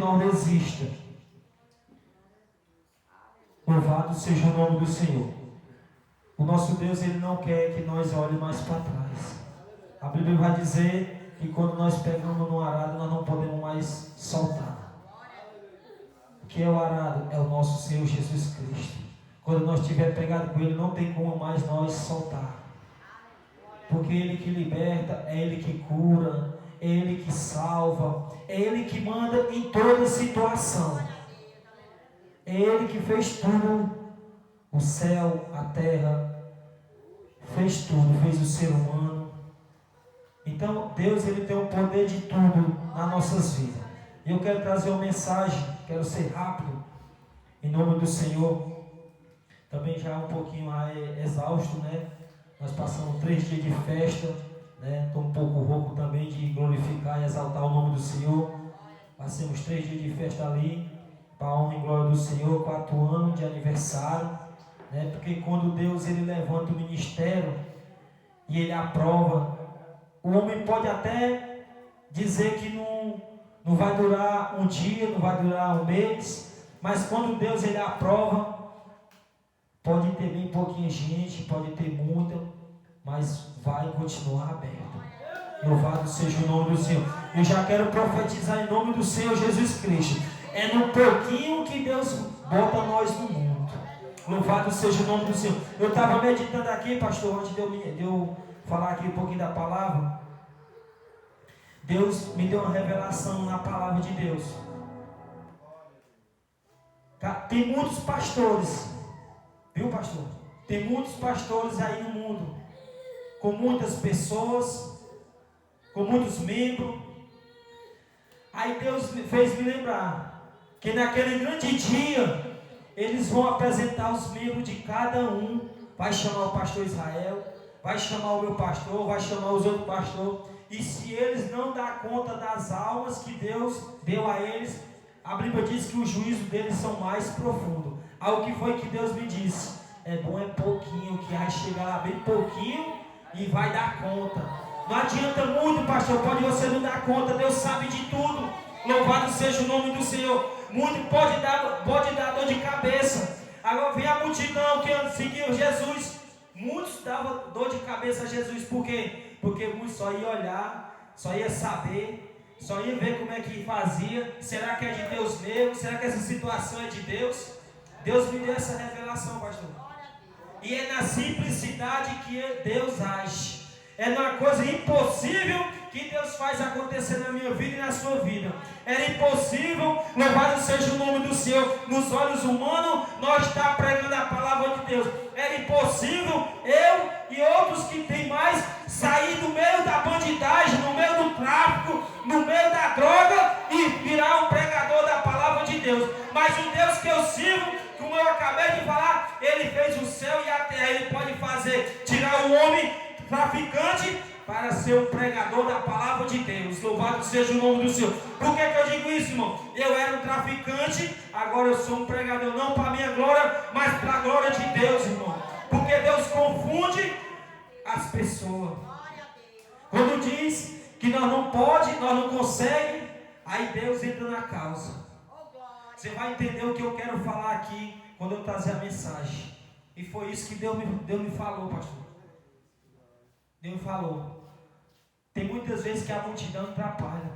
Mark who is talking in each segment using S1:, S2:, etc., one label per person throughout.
S1: não desista. Louvado seja o nome do Senhor. O nosso Deus, Ele não quer que nós olhemos mais para trás. A Bíblia vai dizer que quando nós pegamos no arado, nós não podemos mais soltar. O que é o arado? É o nosso Senhor Jesus Cristo. Quando nós tiver pegado com Ele, não tem como mais nós soltar. Porque Ele que liberta, é Ele que cura, é Ele que salva, é Ele que manda em toda situação. É Ele que fez tudo, o céu, a terra, fez tudo, fez o ser humano. Então Deus, Ele tem o poder de tudo nas nossas vidas. E eu quero trazer uma mensagem, quero ser rápido, em nome do Senhor. Também já um pouquinho exausto, né? Nós passamos 3 dias de festa, né? Estou um pouco rouco também de glorificar e exaltar o nome do Senhor. Passamos 3 dias de festa ali, para a honra e glória do Senhor, 4 anos de aniversário, né? Porque quando Deus, Ele levanta o ministério e Ele aprova, o homem pode até dizer que não vai durar um dia, não vai durar um mês, mas quando Deus, Ele aprova, pode ter bem pouquinha gente, pode ter muita, mas vai continuar aberto. Louvado seja o nome do Senhor. Eu já quero profetizar em nome do Senhor Jesus Cristo. É no pouquinho que Deus bota nós no mundo. Louvado seja o nome do Senhor. Eu estava meditando aqui, pastor, antes de eu falar aqui um pouquinho da palavra. Deus me deu uma revelação na palavra de Deus. Tem muitos pastores, viu, pastor? Tem muitos pastores aí no mundo, com muitas pessoas, com muitos membros. Aí Deus fez me lembrar que naquele grande dia eles vão apresentar os membros de cada um. Vai chamar o pastor Israel, vai chamar o meu pastor, vai chamar os outros pastores. E se eles não dar conta das almas que Deus deu a eles, a Bíblia diz que o juízo deles são mais profundo. Aí o que foi que Deus me disse? É bom é pouquinho, que vai chegar lá bem pouquinho e vai dar conta. Não adianta muito, pastor, pode você não dar conta, Deus sabe de tudo. Louvado seja o nome do Senhor. Muito pode dar dor de cabeça. Agora vem a multidão que seguiu Jesus. Muitos davam dor de cabeça a Jesus. Por quê? Porque muitos só iam olhar, só iam saber, só iam ver como é que fazia. Será que é de Deus mesmo? Será que essa situação é de Deus? Deus me deu essa revelação, pastor. E é na simplicidade que Deus age. É numa coisa impossível que Deus faz acontecer na minha vida e na sua vida. Era impossível, louvado seja o nome do Senhor, nos olhos humanos, nós estar pregando a palavra de Deus. Era impossível eu e outros que tem mais sair do meio da bandidagem, no meio do tráfico, no meio da droga e virar um pregador da palavra de Deus. Mas o Deus que eu sirvo, como eu acabei de falar, Ele fez o céu e a terra. Ele pode fazer, tirar o homem traficante para ser um pregador da palavra de Deus. Louvado seja o nome do Senhor. Por que eu digo isso, irmão? Eu era um traficante, agora eu sou um pregador, não para a minha glória, mas para a glória de Deus, irmão. Porque Deus confunde as pessoas. Quando diz que nós não pode, nós não consegue, aí Deus entra na causa. Você vai entender o que eu quero falar aqui quando eu trazer a mensagem. E foi isso que Deus me falou, pastor. Deus me falou. Tem muitas vezes que a multidão atrapalha.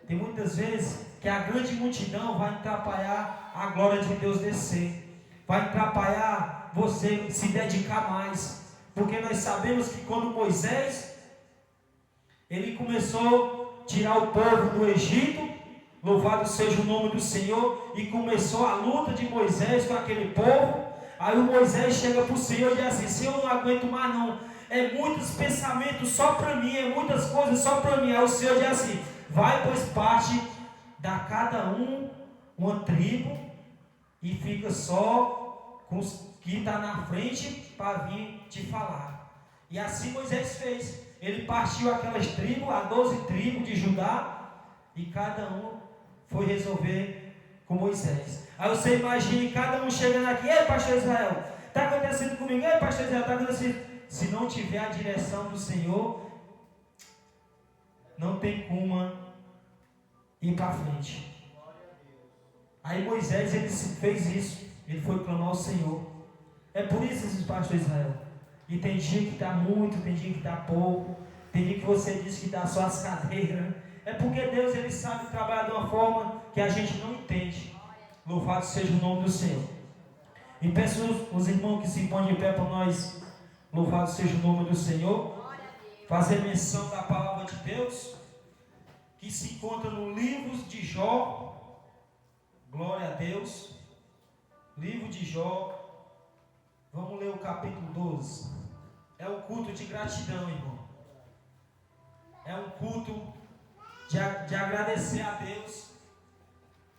S1: Tem muitas vezes que a grande multidão vai atrapalhar a glória de Deus descer. Vai atrapalhar você se dedicar mais. Porque nós sabemos que quando Moisés, ele começou a tirar o povo do Egito, louvado seja o nome do Senhor, e começou a luta de Moisés com aquele povo. Aí o Moisés chega para o Senhor e diz assim: Senhor, eu não aguento mais não. É muitos pensamentos só para mim, é muitas coisas só para mim. Aí o Senhor diz assim: vai, pois parte da cada um uma tribo e fica só com os que está na frente para vir te falar. E assim Moisés fez. Ele partiu aquelas tribos, as 12 tribos de Judá, e cada um foi resolver com Moisés. Aí você imagine cada um chegando aqui: ei, pastor Israel, está acontecendo comigo? Ei, pastor Israel, está acontecendo. Se não tiver a direção do Senhor, não tem como ir para frente. Aí Moisés, ele fez isso. Ele foi clamar ao Senhor. É por isso, esses pastor Israel. E tem dia que está muito, tem dia que está pouco. Tem dia que você diz que está só as cadeiras. É porque Deus, ele sabe trabalhar de uma forma que a gente não entende. Louvado seja o nome do Senhor. E peço os irmãos que se põem de pé para nós. Louvado seja o nome do Senhor. Fazer menção da palavra de Deus, que se encontra no livro de Jó. Glória a Deus. Livro de Jó. Vamos ler o capítulo 12. É um culto de gratidão, irmão. É um culto de agradecer a Deus.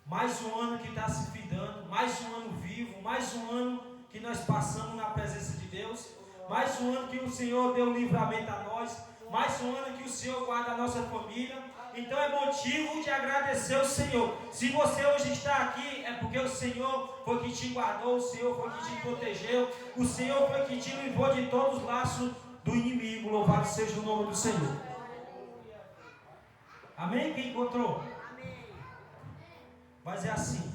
S1: Mais um ano que está se findando. Mais um ano vivo. Mais um ano que nós passamos na presença de Deus. Mais um ano que o Senhor deu livramento a nós. Mais um ano que o Senhor guarda a nossa família. Então é motivo de agradecer ao Senhor. Se você hoje está aqui, é porque o Senhor foi que te guardou, o Senhor foi que te protegeu, o Senhor foi que te livrou de todos os laços do inimigo. Louvado seja o nome do Senhor. Amém? Quem encontrou? Mas é assim.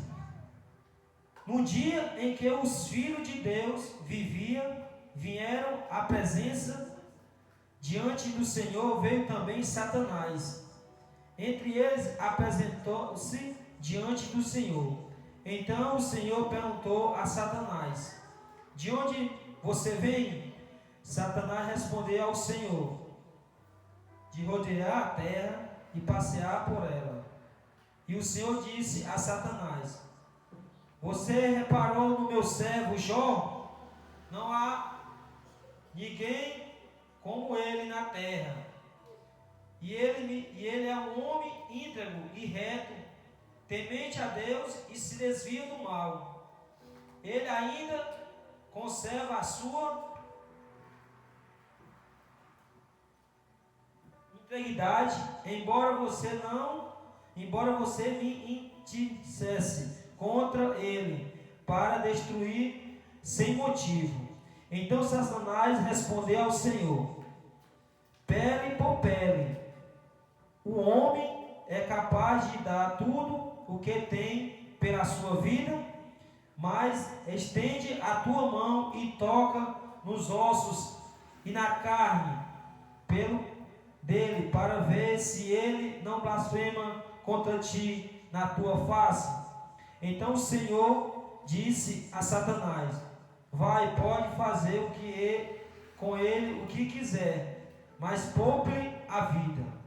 S1: No dia em que os filhos de Deus vieram à presença diante do Senhor, veio também Satanás. Entre eles apresentou-se diante do Senhor. Então o Senhor perguntou a Satanás: de onde você vem? Satanás respondeu ao Senhor: de rodear a terra e passear por ela. E o Senhor disse a Satanás: você reparou no meu servo Jó? Não há ninguém como ele na terra. E ele é um homem íntegro e reto, temente a Deus e se desvia do mal. Ele ainda conserva a sua integridade, embora você me intissesse contra ele, para destruir sem motivo. Então Satanás respondeu ao Senhor: pele por pele. O homem é capaz de dar tudo o que tem pela sua vida, mas estende a tua mão e toca nos ossos e na carne dele, para ver se ele não blasfema contra ti na tua face. Então o Senhor disse a Satanás: vai, pode fazer com ele o que quiser, mas poupe a vida.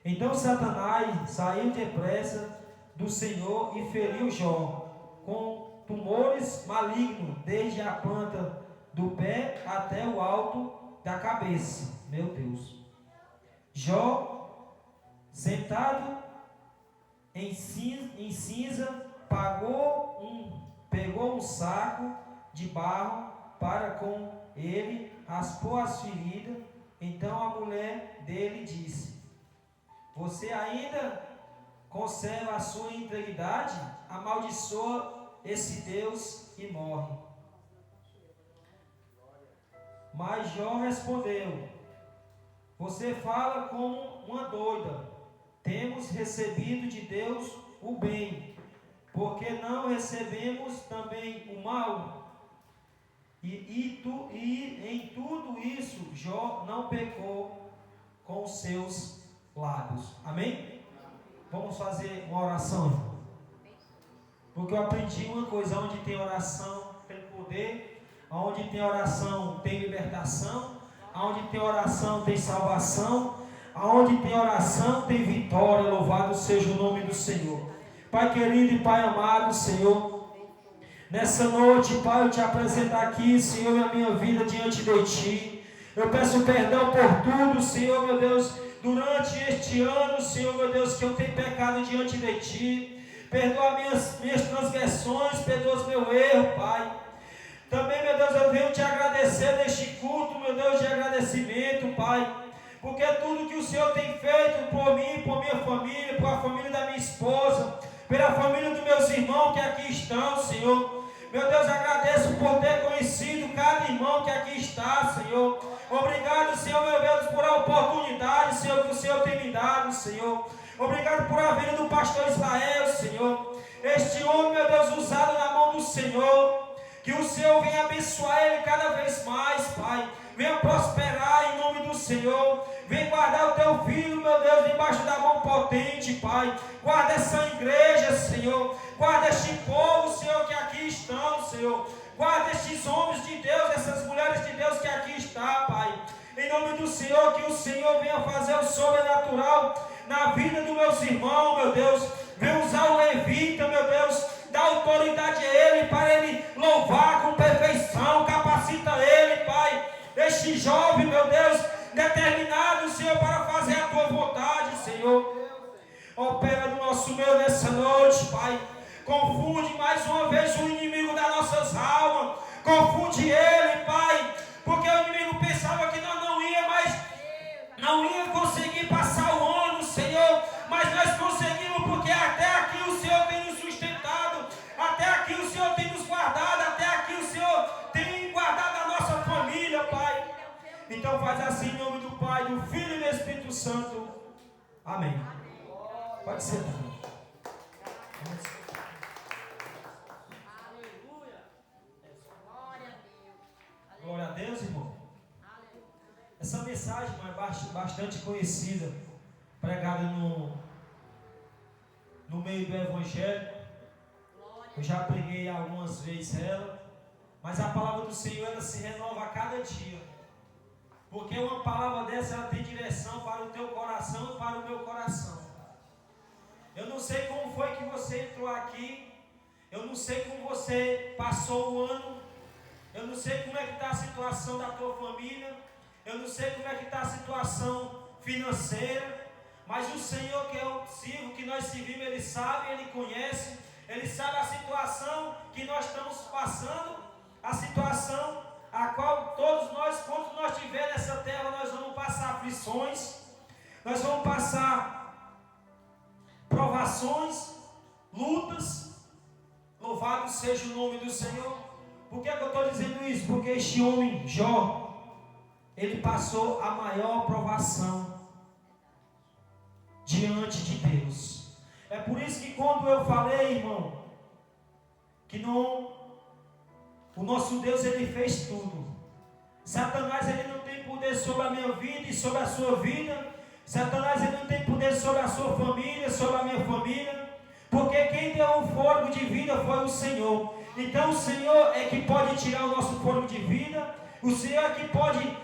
S1: Então Satanás saiu depressa do Senhor e feriu Jó com tumores malignos, desde a planta do pé até o alto da cabeça. Meu Deus. Jó, sentado em cinza, pegou um saco de barro para com ele raspou as feridas. Então a mulher dele disse: você ainda conserva a sua integridade? Amaldiçoa esse Deus e morre. Mas Jó respondeu: você fala como uma doida. Temos recebido de Deus o bem, porque não recebemos também o mal? E em tudo isso Jó não pecou com os seus lábios. Amém? Vamos fazer uma oração. Porque eu aprendi uma coisa: onde tem oração tem poder, onde tem oração tem libertação, onde tem oração tem salvação, onde tem oração tem vitória. Louvado seja o nome do Senhor. Pai querido e Pai amado, Senhor, nessa noite, Pai, eu te apresento aqui, Senhor, a minha vida diante de Ti. Eu peço perdão por tudo, Senhor, meu Deus, durante este ano, Senhor, meu Deus, que eu tenho pecado diante de Ti. Perdoa minhas transgressões, perdoa os meus erros, Pai. Também, meu Deus, eu venho te agradecer neste culto, meu Deus, de agradecimento, Pai, porque tudo que o Senhor tem feito por mim, por minha família, por a família da minha esposa, pela família dos meus irmãos que aqui estão, Senhor. Meu Deus, agradeço por ter conhecido cada irmão que aqui está, Senhor. Obrigado, Senhor, meu Deus, por a oportunidade, Senhor, que o Senhor tem me dado, Senhor. Obrigado por a vida do pastor Israel, Senhor. Este homem, meu Senhor. Que o Senhor venha abençoar ele cada vez mais, Pai. Venha prosperar em nome do Senhor. Vem guardar o teu filho, meu Deus, debaixo da mão potente, Pai. Guarda essa igreja, Senhor. Guarda este povo, Senhor, que aqui estão, Senhor. Guarda estes homens de Deus, essas mulheres de Deus que aqui estão, Pai. Em nome do Senhor, que o Senhor venha fazer o sobrenatural na vida dos meus irmãos, meu Deus. Venha usar o levita, meu Deus. Dá autoridade a ele, para ele louvar com perfeição. Capacita ele, Pai. Este jovem, meu Deus, determinado, Senhor, para fazer a tua vontade, Senhor. Opera no nosso meio nessa noite, Pai. Confunde mais uma vez o inimigo das nossas almas. Confunde ele, Pai. Porque o inimigo pensava que nós não ia conseguir passar o ano, Senhor. Mas nós conseguimos, porque até aqui o Senhor tem nos sustentado. Até aqui o Senhor tem nos guardado. Até aqui o Senhor tem guardado a nossa família, Pai. Então faz assim em nome do Pai, do Filho e do Espírito Santo. Amém. Pode ser. Glória a Deus, irmão. Essa mensagem é bastante conhecida, pregada no meio do Evangelho. Eu já preguei algumas vezes ela, mas a palavra do Senhor, ela se renova a cada dia. Porque uma palavra dessa, ela tem direção para o teu coração e para o meu coração. Eu não sei como foi que você entrou aqui, eu não sei como você passou o ano, eu não sei como é que está a situação da tua família, eu não sei como é que está a situação financeira, mas o Senhor que eu sirvo, que nós servimos, Ele sabe, Ele conhece, Ele sabe a situação que nós estamos passando, a situação a qual todos nós, quando nós estivermos nessa terra, nós vamos passar aflições, nós vamos passar provações, lutas. Louvado seja o nome do Senhor. Por que eu estou dizendo isso? Porque este homem, Jó, ele passou a maior provação diante de Deus. É por isso que quando eu falei, irmão, que o nosso Deus, ele fez tudo. Satanás, ele não tem poder sobre a minha vida e sobre a sua vida. Satanás, ele não tem poder sobre a sua família, sobre a minha família. Porque quem deu o fôlego de vida foi o Senhor. Então o Senhor é que pode tirar o nosso fôlego de vida. O Senhor é que pode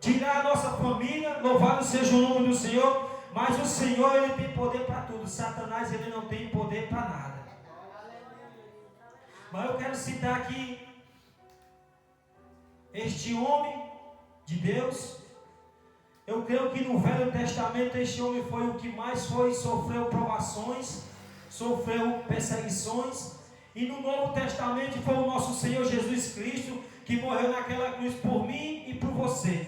S1: tirar a nossa família. Louvado seja o nome do Senhor. Mas o Senhor, ele tem poder para tudo. Satanás, ele não tem poder para nada. Mas eu quero citar aqui este homem de Deus. Eu creio que no Velho Testamento este homem foi o que mais sofreu provações, sofreu perseguições. E no Novo Testamento foi o nosso Senhor Jesus Cristo, que morreu naquela cruz por mim e por você.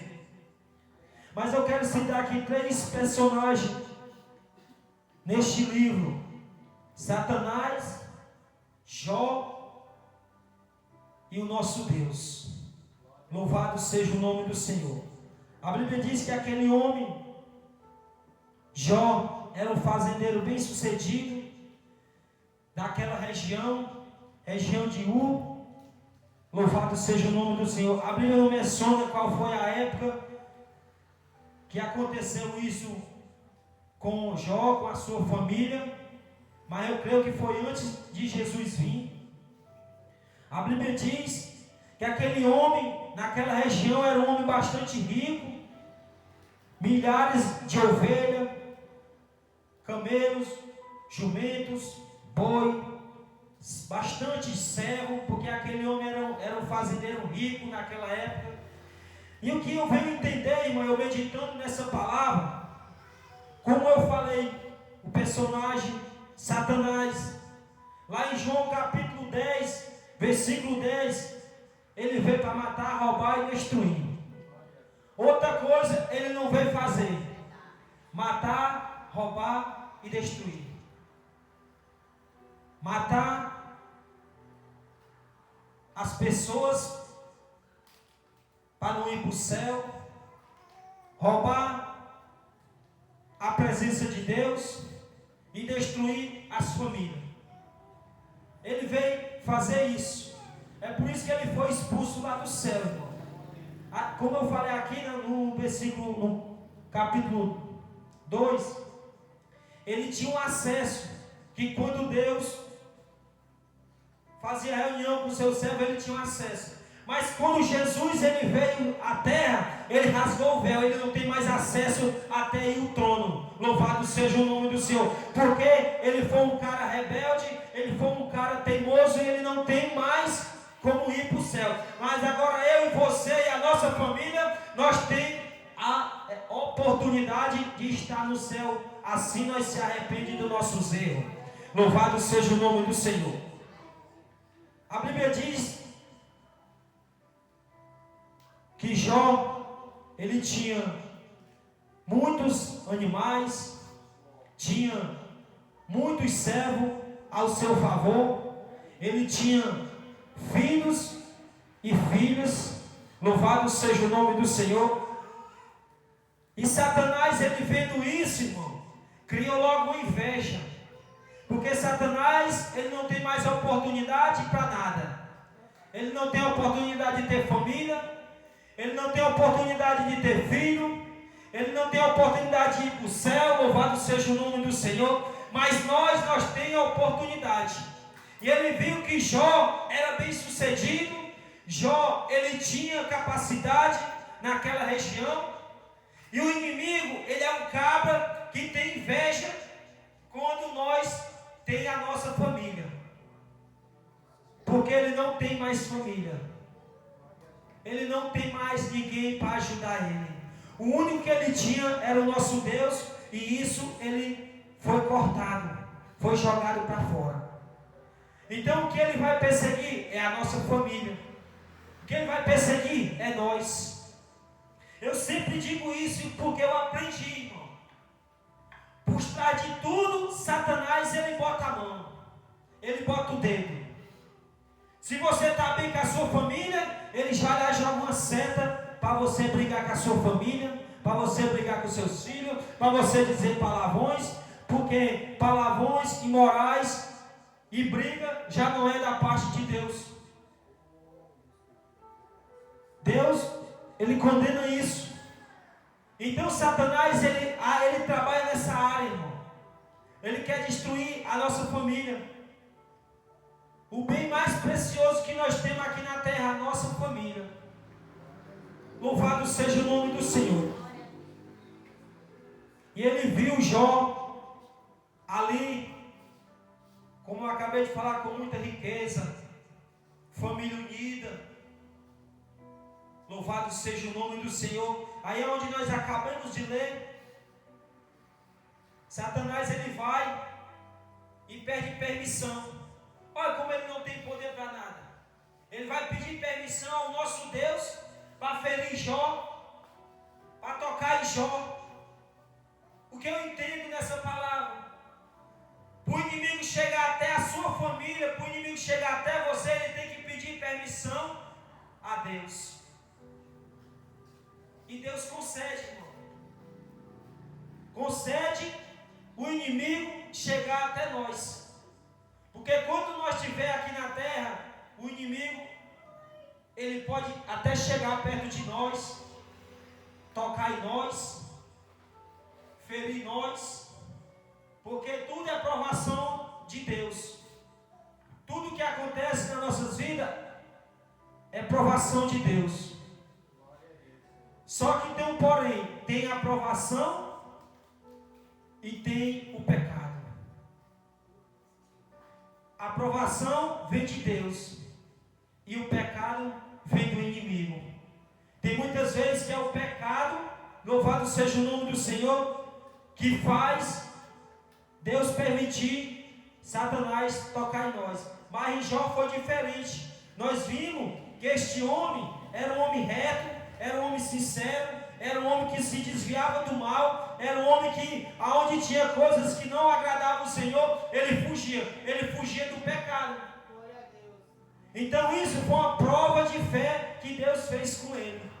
S1: Mas eu quero citar aqui 3 personagens neste livro: Satanás, Jó e o nosso Deus. Louvado seja o nome do Senhor. A Bíblia diz que aquele homem, Jó, era um fazendeiro bem sucedido daquela região de Ur. Louvado seja o nome do Senhor. A Bíblia não menciona qual foi a época que aconteceu isso com Jó, com a sua família, mas eu creio que foi antes de Jesus vir. A Bíblia diz que aquele homem, naquela região, era um homem bastante rico, milhares de ovelhas, camelos, jumentos, boi, bastante servo, porque aquele homem era um fazendeiro rico naquela época. E o que eu venho entender, irmão, eu meditando nessa palavra, como eu falei, o personagem Satanás, lá em João capítulo 10, versículo 10, ele veio para matar, roubar e destruir. Outra coisa ele não veio fazer: matar, roubar e destruir. Matar as pessoas para não ir para o céu, roubar a presença de Deus e destruir as famílias. Ele veio fazer isso. É por isso que ele foi expulso lá do céu, irmão. Como eu falei aqui no versículo, no capítulo 2, ele tinha um acesso, que quando Deus fazia reunião com o seu servo, ele tinha um acesso. Mas quando Jesus ele veio à terra, ele rasgou o véu, ele não tem mais acesso até aí o trono. Louvado seja o nome do Senhor. Porque ele foi um cara rebelde, ele foi um cara teimoso e ele não tem mais como ir para o céu. Mas agora eu e você e a nossa família, nós temos a oportunidade de estar no céu. Assim nós se arrependemos dos nossos erros. Louvado seja o nome do Senhor. A Bíblia diz que Jó, ele tinha muitos animais, tinha muitos servos ao seu favor, ele tinha filhos e filhas, louvado seja o nome do Senhor. E Satanás, ele vendo isso, irmão, criou logo uma inveja, porque Satanás, ele não tem mais oportunidade para nada, ele não tem oportunidade de ter família, ele não tem oportunidade de ter filho, ele não tem oportunidade de ir para o céu, louvado seja o nome do Senhor, mas nós temos a oportunidade. E ele viu que Jó era bem sucedido, Jó, ele tinha capacidade naquela região, e o inimigo, ele é um cabra que tem inveja quando nós temos a nossa família, porque ele não tem mais família. Ele não tem mais ninguém para ajudar ele. O único que ele tinha era o nosso Deus, e isso ele foi cortado, foi jogado para fora. Então o que ele vai perseguir é a nossa família. O que ele vai perseguir é nós. Eu sempre digo isso porque eu aprendi, irmão. Por trás de tudo, Satanás ele bota a mão, ele bota o dedo. Se você está bem com a sua família, ele já lá joga uma seta para você brigar com a sua família, para você brigar com seus filhos, para você dizer palavrões, porque palavrões imorais e briga já não é da parte de Deus. Deus, ele condena isso. Então Satanás, ele trabalha nessa área, irmão. Ele quer destruir a nossa família. O bem mais precioso que nós temos aqui na terra, a nossa família. Louvado seja o nome do Senhor. E ele viu Jó ali, como eu acabei de falar, com muita riqueza, família unida. Louvado seja o nome do Senhor. Aí é onde nós acabamos de ler. Satanás ele vai e pede permissão. Olha como ele não tem poder para nada. Ele vai pedir permissão ao nosso Deus para ferir Jó, para tocar em Jó. O que eu entendo nessa palavra? Para o inimigo chegar até a sua família, para o inimigo chegar até você, ele tem que pedir permissão a Deus. E Deus concede, irmão. Concede o inimigo chegar até nós. Porque quando nós estiver aqui na terra, o inimigo, ele pode até chegar perto de nós, tocar em nós, ferir nós, porque tudo é provação de Deus. Tudo que acontece nas nossas vidas é provação de Deus. Só que tem um porém, tem a provação e tem o pecado. A aprovação vem de Deus e o pecado vem do inimigo. Tem muitas vezes que é o pecado, louvado seja o nome do Senhor, que faz Deus permitir Satanás tocar em nós. Mas em Jó foi diferente. Nós vimos que este homem era um homem reto, era um homem sincero, era um homem que se desviava do mal, era um homem que, aonde tinha coisas que não agradavam o Senhor, ele fugia do pecado. Então isso foi uma prova de fé que Deus fez com ele.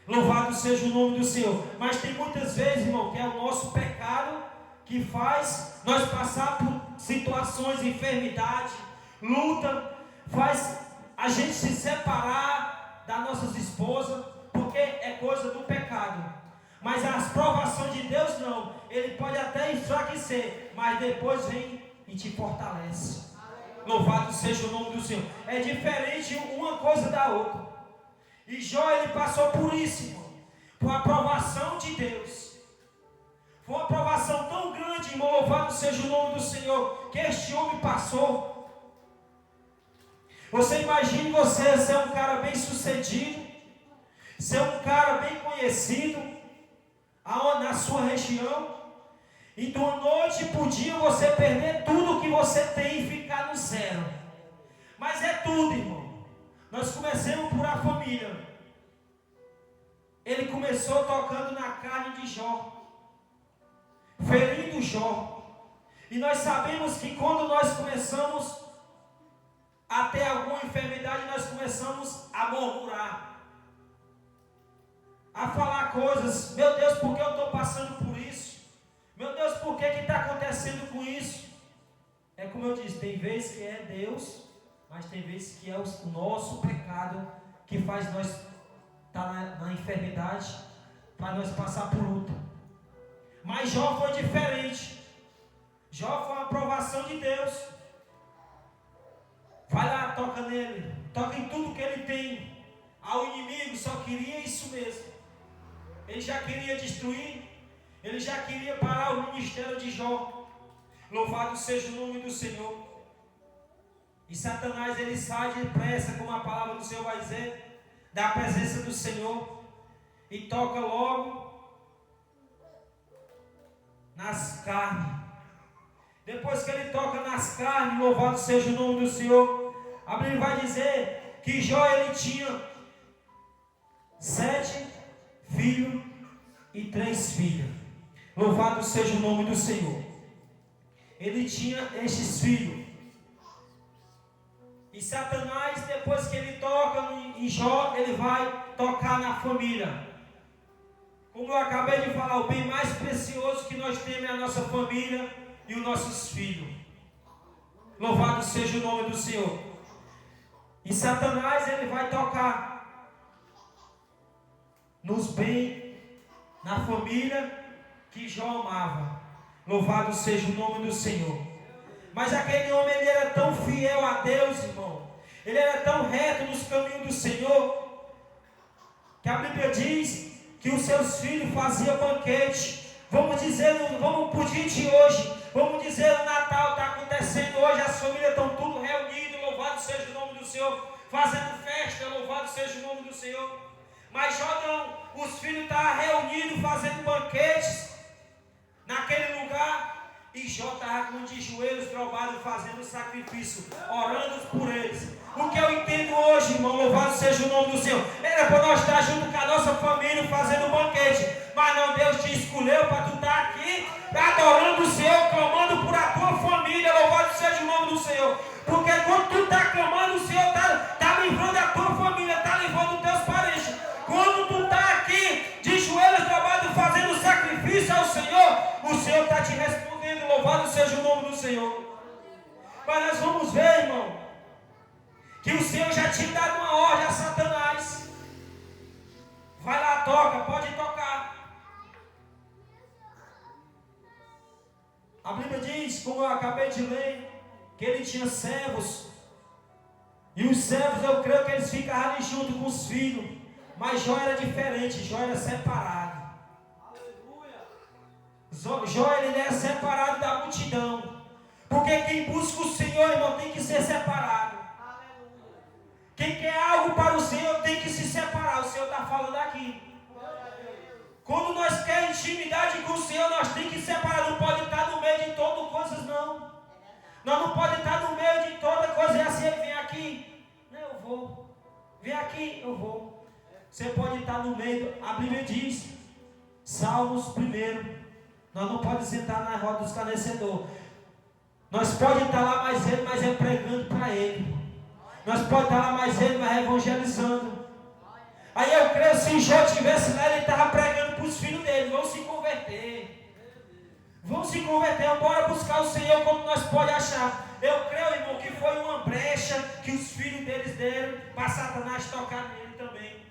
S1: Louvado seja o nome do Senhor. Mas tem muitas vezes, irmão, que é o nosso pecado que faz nós passar por situações de enfermidade, luta, faz a gente se separar das nossas esposas, porque é coisa do pecado. Mas as provações de Deus não. Ele pode até enfraquecer, mas depois vem e te fortalece. Louvado seja o nome do Senhor. É diferente uma coisa da outra. E Jó, ele passou por isso, irmão. Por aprovação de Deus. Foi uma aprovação tão grande, irmão. Louvado seja o nome do Senhor, que este homem passou. Você imagine você ser um cara bem sucedido, ser um cara bem conhecido na sua região, e de uma noite para o dia você perder tudo que você tem e ficar no zero. Mas é tudo, irmão. Nós começamos por a família. Ele começou tocando na carne de Jó, ferindo Jó. E nós sabemos que quando nós começamos a ter alguma enfermidade, nós começamos a murmurar, a falar coisas. Meu Deus, por que eu estou passando por isso? Meu Deus, por que está acontecendo com isso? É como eu disse, tem vezes que é Deus, mas tem vezes que é o nosso pecado que faz nós estar na enfermidade, faz nós passar por luta. Mas Jó foi diferente. Jó foi uma aprovação de Deus. Vai lá, toca nele, toca em tudo que ele tem. Ao inimigo só queria isso mesmo. Ele já queria destruir, ele já queria parar o ministério de Jó. Louvado seja o nome do Senhor. E Satanás, ele sai depressa, como a palavra do Senhor vai dizer, da presença do Senhor, e toca logo nas carnes. Depois que ele toca nas carnes, louvado seja o nome do Senhor, a Bíblia vai dizer que Jó, ele tinha 7 filhos e 3 filhas. Louvado seja o nome do Senhor. Ele tinha estes filhos. E Satanás, depois que ele toca em Jó, ele vai tocar na família. Como eu acabei de falar, o bem mais precioso que nós temos é a nossa família e os nossos filhos. Louvado seja o nome do Senhor. E Satanás, ele vai tocar nos bens, na família que Jó amava. Louvado seja o nome do Senhor. Mas aquele homem, ele era tão fiel a Deus, irmão. Ele era tão reto nos caminhos do Senhor, que a Bíblia diz que os seus filhos faziam banquete. Vamos dizer, vamos por dia de hoje, vamos dizer, o Natal está acontecendo hoje, as famílias estão tudo reunidas, louvado seja o nome do Senhor, fazendo festa, louvado seja o nome do Senhor. Mas Jó não, os filhos estavam reunidos, fazendo banquetes naquele lugar, e Jó estava com de joelhos dobrados, fazendo sacrifício, orando por eles. O que eu entendo hoje, irmão, louvado seja o nome do Senhor, era para nós estar junto com a nossa família, fazendo banquete, mas não, Deus te escolheu para tu estar aqui, adorando o Senhor, clamando por a tua família, louvado seja o nome do Senhor, porque quando tu está clamando, o Senhor está livrando a tua família, está livrando os teus parentes. Quando tu está aqui, de joelhos dobrados, fazendo sacrifício ao Senhor, o Senhor está te respondendo, louvado seja o nome do Senhor. Mas nós vamos ver, irmão, que o Senhor já tinha dado uma ordem a Satanás. Vai lá, toca, pode tocar. A Bíblia diz, como eu acabei de ler, que ele tinha servos. E os servos, eu creio que eles ficavam ali junto com os filhos. Mas Jó era diferente, Jó era separado. Jó, ele era separado da multidão. Porque quem busca o Senhor, irmão, tem que ser separado. Quem quer algo para o Senhor tem que se separar. O Senhor está falando aqui. Quando nós queremos intimidade com o Senhor, nós temos que separar. Não pode estar no meio de todas coisas, não. Nós não pode estar no meio de toda coisa. E assim, vem aqui, não, eu vou. Vem aqui, eu vou. Você pode estar no meio. A Bíblia diz, Salmos 1, nós não podemos sentar na roda dos escarnecedores. Nós podemos estar lá mais ele, mas é pregando para ele. Nós podemos estar lá mais ele, mas é evangelizando. Aí eu creio, se Jó estivesse lá, ele estava pregando para os filhos dele, vão se converter. Vão se converter, bora buscar o Senhor como nós podemos achar. Eu creio, irmão, que foi uma brecha. Satanás tocar nele também.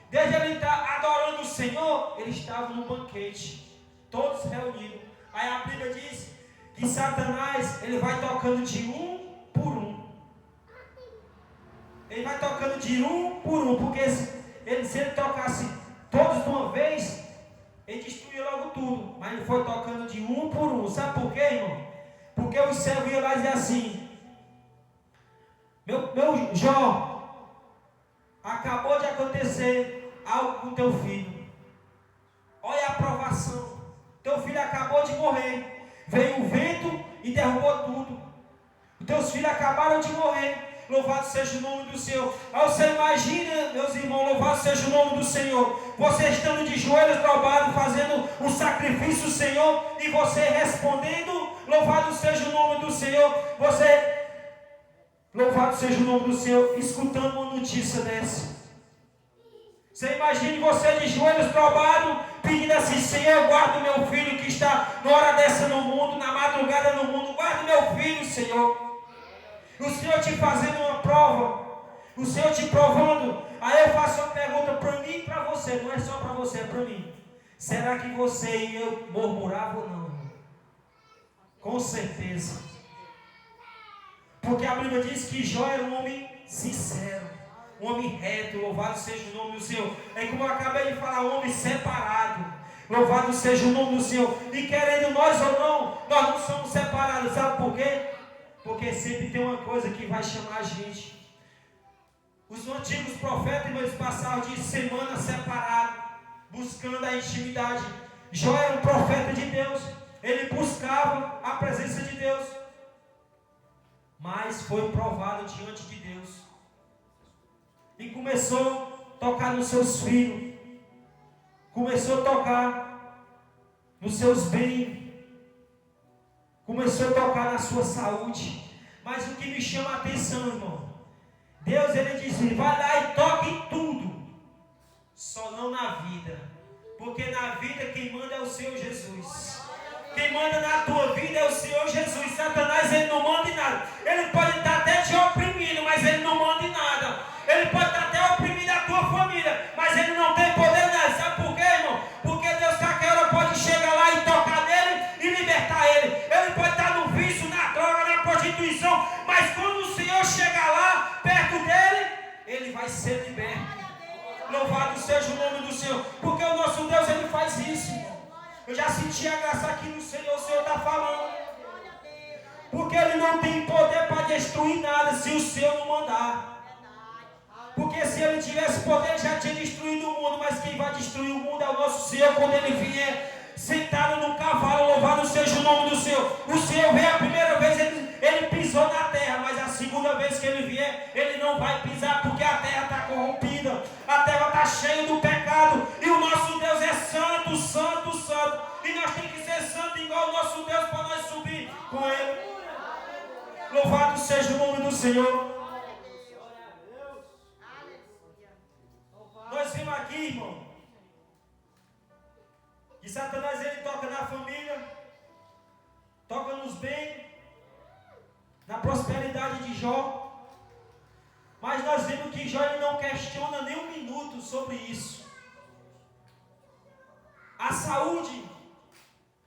S1: Desde ele estar adorando o Senhor, ele estava no banquete, todos reunidos. Aí a Bíblia diz que Satanás, ele vai tocando de um por um. Ele vai tocando de um por um, porque se ele tocasse todos de uma vez, ele destruía logo tudo. Mas ele foi tocando de um por um. Sabe por quê, irmão? Porque os céus iam lá dizer assim: meu Jó, acabou de acontecer algo com teu filho. Olha a provação. Teu filho acabou de morrer. Veio o vento e derrubou tudo. Os teus filhos acabaram de morrer. Louvado seja o nome do Senhor. Aí você imagina, meus irmãos, louvado seja o nome do Senhor. Você estando de joelhos dobrados, fazendo um sacrifício ao Senhor, e você respondendo, louvado seja o nome do Senhor. Você, louvado seja o nome do Senhor, escutando uma notícia dessa. Você imagine você de joelhos dobrados, pedindo assim: Senhor, guarda o meu filho que está na hora dessa no mundo, na madrugada no mundo, guarda o meu filho, Senhor. O Senhor te fazendo uma prova, o Senhor te provando. Aí eu faço uma pergunta para mim e para você, não é só para você, é para mim. Será que você e eu murmurava ou não? Com certeza. Porque a Bíblia diz que Jó era um homem sincero, um homem reto, louvado seja o nome do Senhor. É como eu acabei de falar, um homem separado. Louvado seja o nome do Senhor. E querendo nós ou não, nós não somos separados. Sabe por quê? Porque sempre tem uma coisa que vai chamar a gente. Os antigos profetas, eles passavam de semana separado, buscando a intimidade. Jó era um profeta de Deus. Ele buscava a presença de Deus. Mas foi provado diante de Deus. E começou a tocar nos seus filhos. Começou a tocar nos seus bens. Começou a tocar na sua saúde. Mas o que me chama a atenção, irmão, Deus, ele diz: vai lá e toque em tudo, só não na vida. Porque na vida quem manda é o Senhor Jesus. Quem manda na tua vida é o Senhor Jesus. Satanás, ele não manda em nada. Ele pode estar até te oprimindo, mas ele não manda em nada. Ele pode estar até oprimindo a tua família, mas ele não tem poder nada. Sabe por quê, irmão? Porque Deus, qualquer hora, pode chegar lá e tocar nele e libertar ele. Ele pode estar no vício, na droga, na prostituição, mas quando o Senhor chegar lá, perto dele, ele vai ser liberto. Louvado seja o nome do Senhor. Porque o nosso Deus, ele faz isso, irmão. Eu já senti a graça aqui no Senhor, o Senhor está falando. Porque ele não tem poder para destruir nada se o Senhor não mandar. Porque se ele tivesse poder, já tinha destruído o mundo. Mas quem vai destruir o mundo é o nosso Senhor quando ele vier sentado no cavalo. Louvado seja o nome do Senhor. O Senhor veio a primeira vez, ele pisou na terra. Mas a segunda vez que ele vier, ele não vai pisar, porque a terra está corrompida. A terra está cheia do pecado. E o nosso Deus é santo, santo, santo. E nós temos que ser santos igual o nosso Deus para nós subir com ele. Louvado seja o nome do Senhor. Nós vimos aqui, irmão, que Satanás, ele toca na família, toca nos bens, na prosperidade de Jó. Mas nós vimos que Jó, ele não questiona nem um minuto sobre isso. A saúde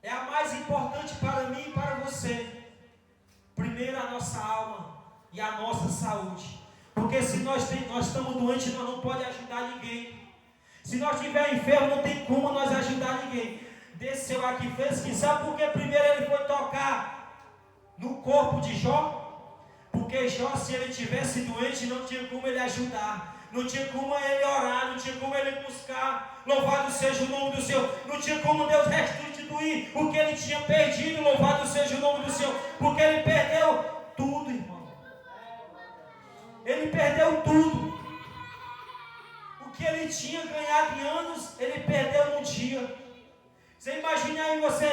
S1: é a mais importante para mim e para você. Primeiro a nossa alma e a nossa saúde. Porque se nós estamos doentes, nós não podemos ajudar ninguém. Se nós estivermos enfermos, não tem como nós ajudar ninguém. Desceu aqui, fez que sabe por que primeiro ele foi tocar no corpo de Jó? Porque Jó, se ele tivesse doente, não tinha como ele ajudar. Não tinha como ele orar, não tinha como ele buscar. Louvado seja o nome do Senhor. Não tinha como Deus restituir o que ele tinha perdido. Louvado seja o nome do Senhor. Porque ele perdeu tudo, irmão. Ele perdeu tudo. O que ele tinha ganhado em anos, ele perdeu num dia. Você imagina aí você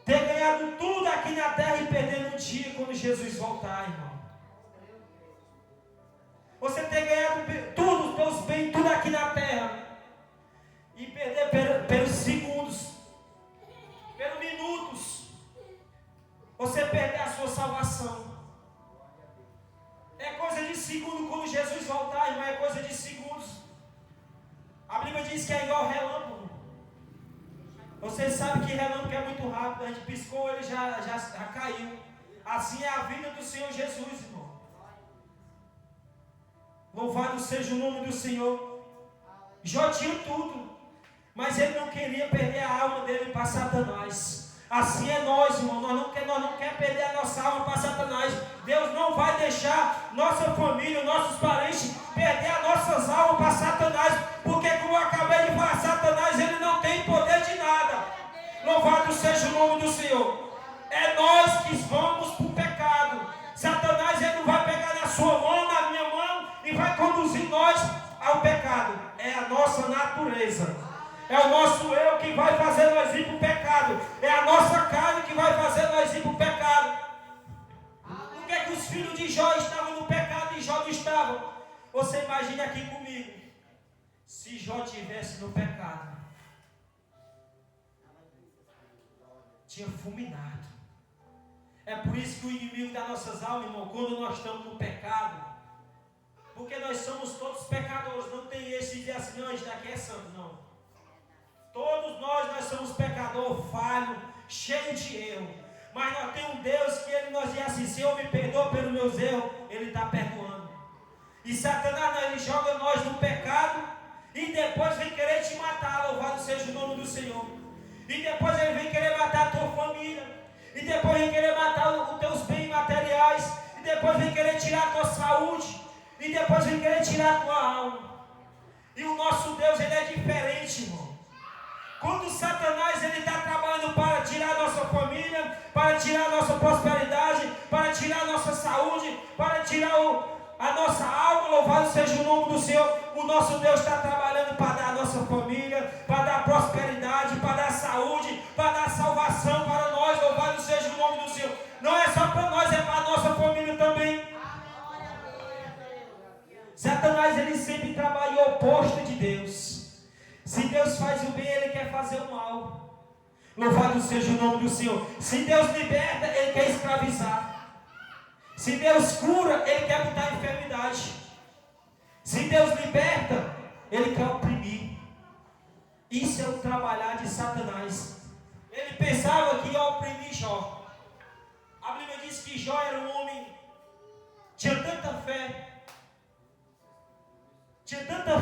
S1: ter ganhado tudo aqui na terra e perder num dia quando Jesus voltar, irmão. Você ter ganhado tudo, os teus bens, tudo aqui na terra, e perder pelos segundos, pelos minutos, você perder a sua salvação. É coisa de segundo quando Jesus Bíblia diz que é igual relâmpago. Você sabe que relâmpago é muito rápido, a gente piscou, ele já caiu. Assim é a vida do Senhor Jesus, irmão. Louvado seja o nome do Senhor. Jó tinha tudo, mas ele não queria perder a alma dele para Satanás. Assim é nós, irmão. Nós não queremos perder a nossa alma para Satanás. Deus não vai deixar nossa família, nossos parentes, perder as nossas almas para Satanás. Porque, como eu acabei de falar, Satanás ele não tem poder de nada. Louvado seja o nome do Senhor. É nós que vamos para o pecado. Satanás ele não vai pegar na sua mão, na minha mão, e vai conduzir nós ao pecado. É a nossa natureza. É o nosso eu que vai fazer nós ir para o pecado. É a nossa carne que vai fazer nós ir para o pecado. Por que é que os filhos de Jó estavam no pecado e Jó não estava? Você imagine aqui comigo. Se Jó estivesse no pecado, tinha fulminado. É por isso que o inimigo das nossas almas, irmão, quando nós estamos no pecado, porque nós somos todos pecadores, não tem esse de dizer assim, não, isso daqui é santo, não. Todos nós somos pecadores, falhos, cheios de erro. Mas nós temos um Deus que ele nos diz assim, Senhor, me perdoa pelos meus erros, ele está perdoando. E Satanás, ele joga nós no pecado e depois vem querer te matar, louvado seja o nome do Senhor. E depois ele vem querer matar a tua família. E depois vem querer matar os teus bens materiais. E depois vem querer tirar a tua saúde. E depois vem querer tirar a tua alma. E o nosso Deus, ele é diferente, irmão. Quando Satanás ele está trabalhando para tirar a nossa família, para tirar a nossa prosperidade, para tirar a nossa saúde, para tirar a nossa alma, louvado seja o nome do Senhor. O nosso Deus está trabalhando para dar a nossa família, para dar prosperidade, para dar saúde, para dar salvação para nós, louvado seja o nome do Senhor. Não é só para nós, é para a nossa família também. Satanás ele sempre trabalha o oposto de Deus. Se Deus faz o bem, ele quer fazer o mal. Louvado seja o nome do Senhor. Se Deus liberta, ele quer escravizar. Se Deus cura, ele quer botar enfermidade. Se Deus liberta, ele quer oprimir. Isso é o trabalhar de Satanás. Ele pensava que ia oprimir Jó. A Bíblia diz que Jó era um homem, tinha tanta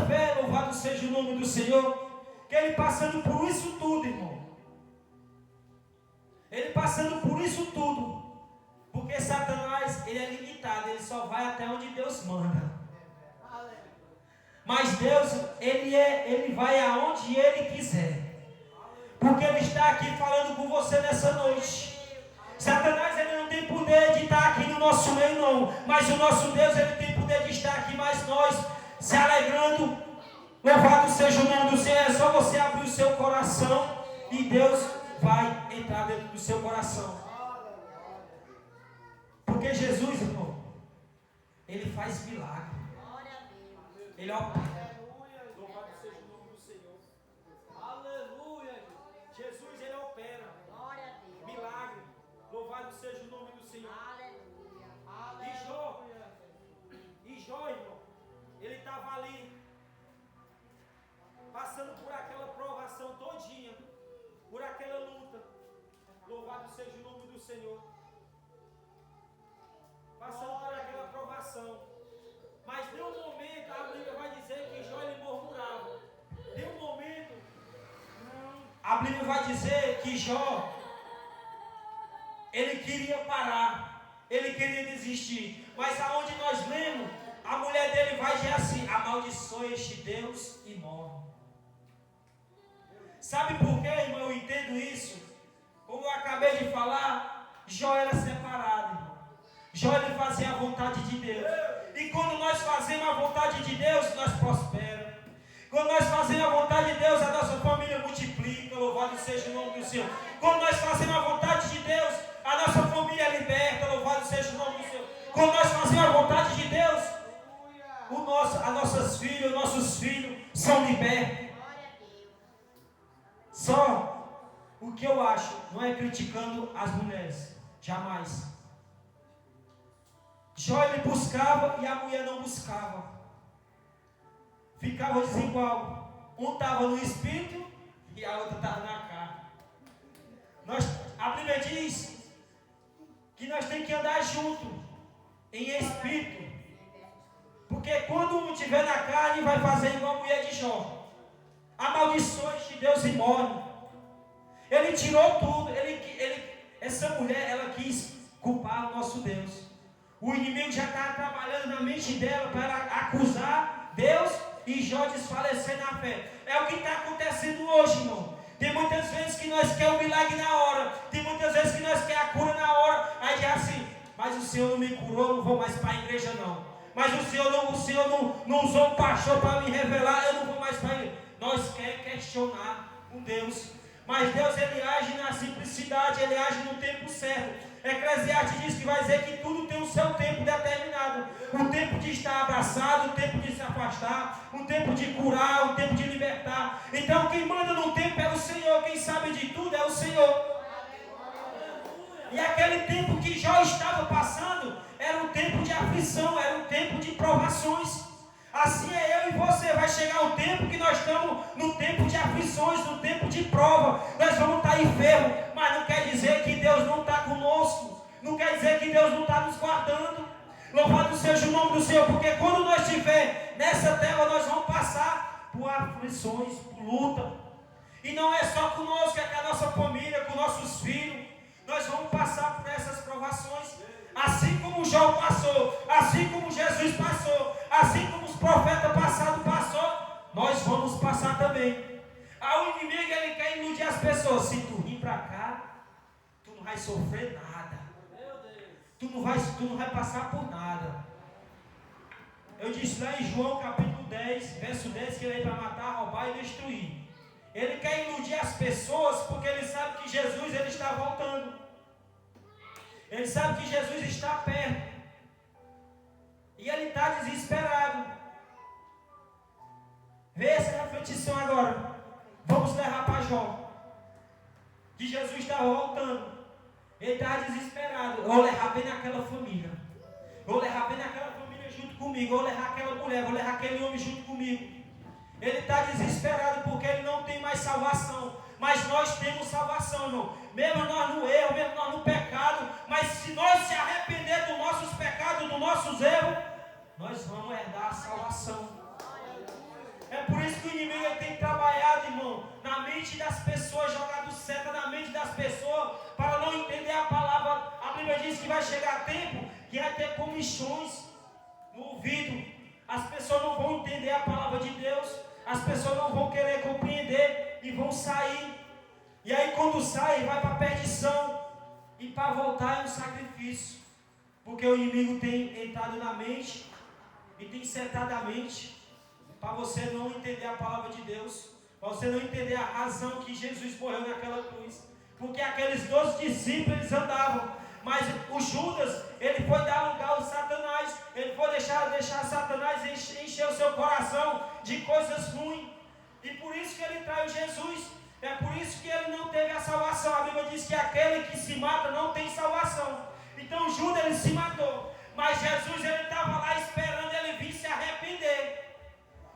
S1: fé, louvado seja o nome do Senhor, que ele passando por isso tudo, irmão. Ele passando por isso tudo, porque Satanás, ele é limitado, ele só vai até onde Deus manda. Mas Deus, ele vai aonde ele quiser. Porque ele está aqui falando com você nessa noite. Satanás, ele não tem poder de estar aqui no nosso meio, não. Mas o nosso Deus, ele tem poder de estar aqui, mas nós se alegrando. Louvado seja o nome do Senhor. É só você abrir o seu coração e Deus vai entrar dentro do seu coração. Porque Jesus, irmão, ele faz milagre. Ele opera. Louvado seja o nome do Senhor. Aleluia. Jesus, ele opera. Milagre. Louvado seja o nome do Senhor. E Jó, irmão, ele estava ali, passando por aquela provação todinha, por aquela luta. Louvado seja o nome do Senhor. Passando por aquela provação. Mas de um momento, a Bíblia vai dizer que Jó ele murmurava. De um momento, a Bíblia vai dizer que Jó, ele queria parar, ele queria desistir. Mas aonde nós lemos, a mulher dele vai dizer assim: amaldiçoa este Deus e morre. Sabe por quê, irmão? Eu entendo isso. Como eu acabei de falar, Jó era separado, irmão. Jó ele fazia a vontade de Deus. E quando nós fazemos a vontade de Deus, nós prosperamos. Quando nós fazemos a vontade de Deus, a nossa família multiplica. Louvado seja o nome do Senhor. Quando nós fazemos a vontade de Deus, a nossa família é liberta. Louvado seja o nome do Senhor. Quando nós fazemos a vontade de Deus, as nossas filhas, nossos filhos são libertos. Só o que eu acho, não é criticando as mulheres, jamais. Jó ele buscava e a mulher não buscava. Ficava desigual. Um estava no espírito e a outra estava na carne. A Bíblia diz que nós temos que andar junto, em espírito. Porque quando um estiver na carne, vai fazer igual a mulher de Jó. Amaldiçoe de Deus e morre. Ele tirou tudo. Essa mulher, ela quis culpar o nosso Deus. O inimigo já estava trabalhando na mente dela para acusar Deus e Jó desfalecer na fé. É o que está acontecendo hoje, irmão. Tem muitas vezes que nós queremos um milagre na hora. Tem muitas vezes que nós queremos a cura na hora. Aí diz assim, mas o Senhor não me curou, não vou mais para a igreja não. Mas o Senhor não usou um pastor para me revelar, eu não vou mais para a igreja. Nós queremos questionar o Deus. Mas Deus, ele age na simplicidade, ele age no tempo certo. Eclesiastes diz que vai dizer que tudo tem o seu tempo determinado. O tempo de estar abraçado, o tempo de se afastar, o tempo de curar, o tempo de libertar. Então quem manda no tempo é o Senhor, quem sabe de tudo é o Senhor. E aquele tempo que Jó estava passando, era um tempo de aflição, era um tempo de provações. Assim é eu e você, vai chegar um tempo que nós estamos no tempo de aflições, no tempo de prova, nós vamos estar enfermos, mas não quer dizer que Deus não está conosco, não quer dizer que Deus não está nos guardando. Louvado seja o nome do Senhor, porque quando nós estiver nessa terra, nós vamos passar por aflições, por luta, e não é só conosco, é com a nossa família, com nossos filhos, nós vamos passar por essas provações. Assim como Jó passou, assim como Jesus passou, assim como os profetas passados passou, nós vamos passar também. O inimigo, ele quer iludir as pessoas. Se tu vir para cá, tu não vai sofrer nada. Tu não vai passar por nada. Eu disse lá em João capítulo 10, verso 10, que ele veio para matar, roubar e destruir. Ele quer iludir as pessoas porque ele sabe que Jesus, ele está voltando. Ele sabe que Jesus está perto. E ele está desesperado. Vê essa reflexão agora. Vamos levar para Jó. Que Jesus está voltando. Ele está desesperado. Eu vou levar bem naquela família. Eu vou levar bem naquela família junto comigo. Eu vou levar aquela mulher. Eu vou levar aquele homem junto comigo. Ele está desesperado porque ele não tem mais salvação. Mas nós temos salvação, irmão. Mesmo nós no erro, mesmo nós no pecado. Mas se nós se arrepender dos nossos pecados, dos nossos erros, nós vamos herdar a salvação. É por isso que o inimigo ele tem trabalhado, irmão, na mente das pessoas, jogado seta na mente das pessoas, para não entender a palavra. A Bíblia diz que vai chegar tempo que vai ter comichões no ouvido. As pessoas não vão entender a palavra de Deus. As pessoas não vão querer compreender e vão sair. E aí quando sai, vai para a perdição. E para voltar é um sacrifício. Porque o inimigo tem entrado na mente e tem setado a mente para você não entender a palavra de Deus, para você não entender a razão que Jesus morreu naquela cruz. Porque aqueles 12 discípulos eles andavam, mas o Judas, ele foi dar lugar ao Satanás, ele foi deixar Satanás encher o seu coração de coisas ruins, e por isso que ele traiu Jesus. É por isso que ele não teve a salvação. A Bíblia diz que aquele que se mata não tem salvação. Então Judas ele se matou, mas Jesus ele estava lá esperando ele vir se arrepender.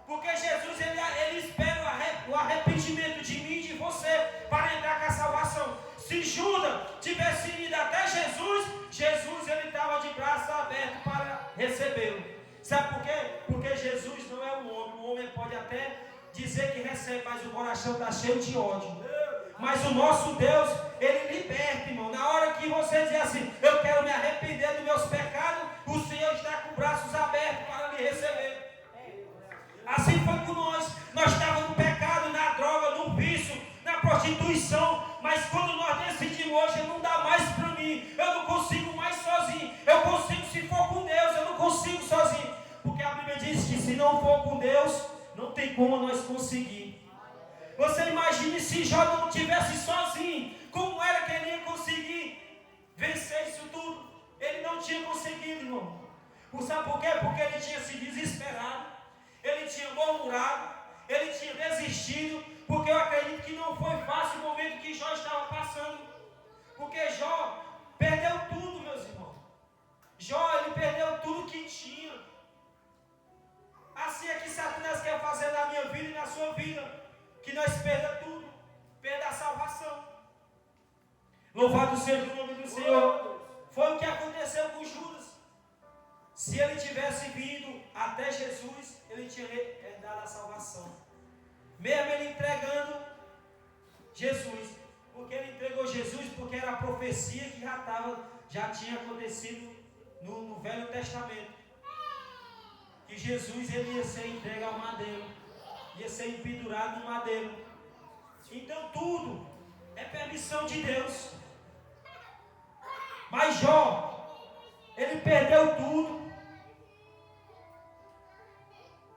S1: Porque Jesus ele espera o arrependimento de mim e de você para entrar com a salvação. Se Judas tivesse ido até Jesus, Jesus ele estava de braços abertos para recebê-lo. Sabe por quê? Porque Jesus não é um homem. O homem pode até dizer que recebe, mas o coração está cheio de ódio. Mas o nosso Deus, ele liberta, irmão. Na hora que você diz assim, eu quero me arrepender dos meus pecados, o Senhor está com braços abertos para lhe receber. Assim foi com nós. Nós estávamos no pecado, na droga, no vício, na prostituição. Mas quando nós decidimos hoje, não dá mais para mim. Eu não consigo mais sozinho. Eu consigo se for com Deus, eu não consigo sozinho. Porque a Bíblia diz que se não for com Deus, não tem como nós conseguir. Você imagine se Jó não estivesse sozinho. Como era que ele ia conseguir vencer isso tudo? Ele não tinha conseguido, irmão. Sabe por quê? Porque ele tinha se desesperado. Ele tinha murmurado, ele tinha desistido, porque eu acredito que não foi fácil o momento que Jó estava passando, porque Jó perdeu tudo, meus irmãos. Jó, ele perdeu tudo que tinha. Assim é que Satanás quer fazer fazer na minha vida e na sua vida que nós perda tudo, perda a salvação. Louvado seja o nome do Senhor. Foi o que aconteceu com Judas. Se ele tivesse vindo até Jesus, ele tinha herdado a salvação. Mesmo ele entregando Jesus. Porque ele entregou Jesus porque era a profecia que já tinha acontecido no Velho Testamento. Que Jesus ele ia ser entregue ao madeiro. Ia ser empedurado no madeiro. Então tudo é permissão de Deus. Mas Jó, ele perdeu tudo.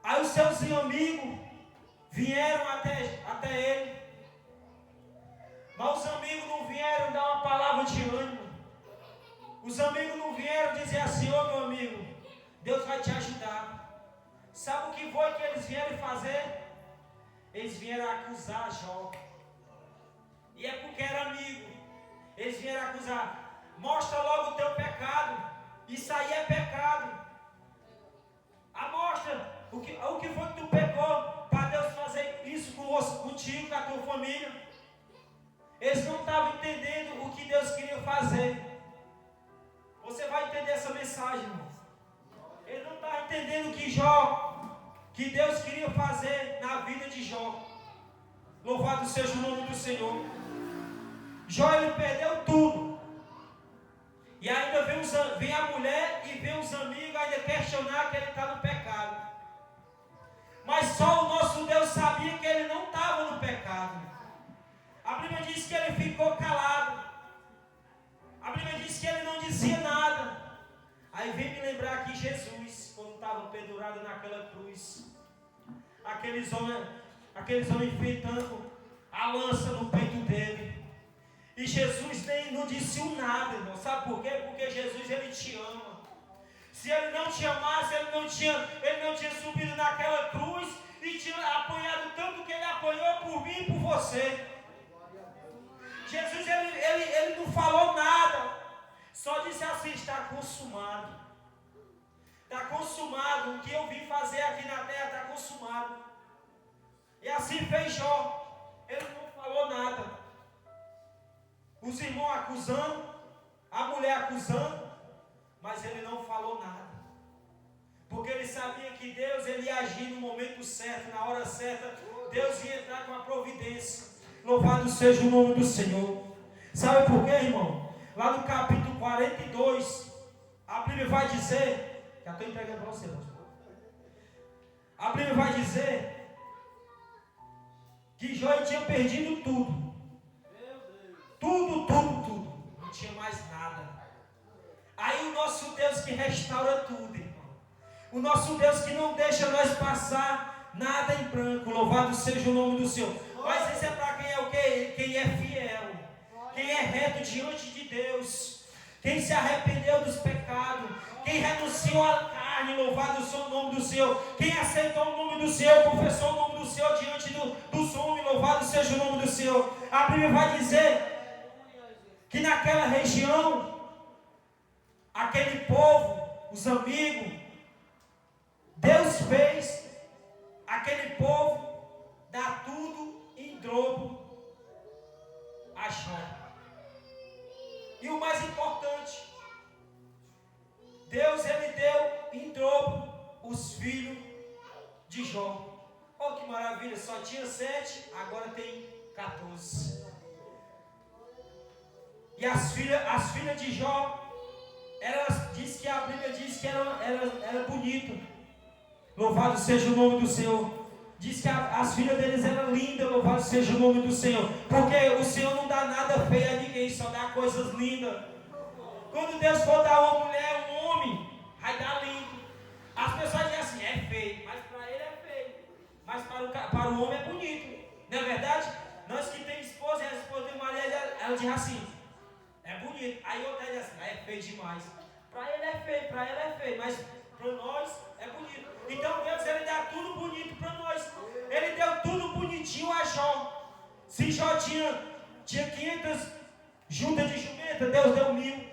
S1: Aí os seus amigos vieram até ele. Mas os amigos não vieram dar uma palavra de ânimo. Os amigos não vieram dizer assim: ô meu amigo, Deus vai te ajudar. Sabe o que foi que eles vieram fazer? Eles vieram acusar Jó. E é porque era amigo. Eles vieram acusar. Mostra logo o teu pecado. Isso aí é pecado. Mostra o que foi que tu pecou para Deus fazer isso contigo, com a tua família. Eles não estavam entendendo o que Deus queria fazer. Você vai entender essa mensagem, irmão. Eles não estavam entendendo que Deus queria fazer na vida de Jó. Louvado seja o nome do Senhor. Jó, ele perdeu tudo. E ainda vem a mulher e vem os amigos ainda questionar que ele está no pecado. Mas só o nosso Deus sabia que ele não estava no pecado. A Bíblia diz que ele ficou calado. A Bíblia diz que ele não dizia nada. Aí vem me lembrar que Jesus, quando estava pendurado naquela cruz, aqueles homens enfeitando a lança no peito dele. E Jesus nem não disse nada, irmão. Sabe por quê? Porque Jesus, ele te ama. Se ele não te amasse, ele não tinha subido naquela cruz e tinha apanhado tanto que ele apanhou por mim e por você. Jesus, ele não falou nada. Só disse assim: está consumado. Está consumado. O que eu vim fazer aqui na terra está consumado. E assim fez Jó. Ele não falou nada. Os irmãos acusando, a mulher acusando, mas ele não falou nada. Porque ele sabia que Deus, ele ia agir no momento certo, na hora certa. Deus ia entrar com a providência. Louvado seja o nome do Senhor. Sabe por quê, irmão? Lá no capítulo 42, a Bíblia vai dizer, já estou entregando para você, pastor. A Bíblia vai dizer que Jó tinha perdido tudo. Tudo. Não tinha mais nada. Aí o nosso Deus que restaura tudo, irmão. O nosso Deus que não deixa nós passar nada em branco. Louvado seja o nome do Senhor. Mas isso é para quem é o quê? Quem é fiel. Quem é reto diante de Deus. Quem se arrependeu dos pecados. Quem renunciou à carne. Louvado seja o nome do Senhor. Quem aceitou o nome do Senhor. Confessou o nome do Senhor diante dos homens. Louvado seja o nome do Senhor. A Bíblia vai dizer que naquela região, aquele povo, os amigos, Deus fez aquele povo dar tudo em dobro a Jó. E o mais importante, Deus, ele deu em dobro os filhos de Jó. Oh, que maravilha, só tinha 7, agora tem 14. E as filhas de Jó, a Bíblia diz que era bonito. Louvado seja o nome do Senhor. Diz que as filhas deles eram lindas. Louvado seja o nome do Senhor. Porque o Senhor não dá nada feio a ninguém, só dá coisas lindas. Quando Deus for dar uma mulher, um homem, vai dar lindo. As pessoas dizem assim: é feio, mas para ele é feio. Mas para o homem é bonito. Não é verdade? Nós que temos esposa e a esposa tem mulher, ela diz assim: é bonito. Aí outra diz assim: é feio demais. Para ele é feio, mas para nós é bonito. Então Deus, ele dá tudo bonito para nós. Ele deu tudo bonitinho a Jó. Se Jó tinha 500 juntas de jumenta, Deus deu 1000.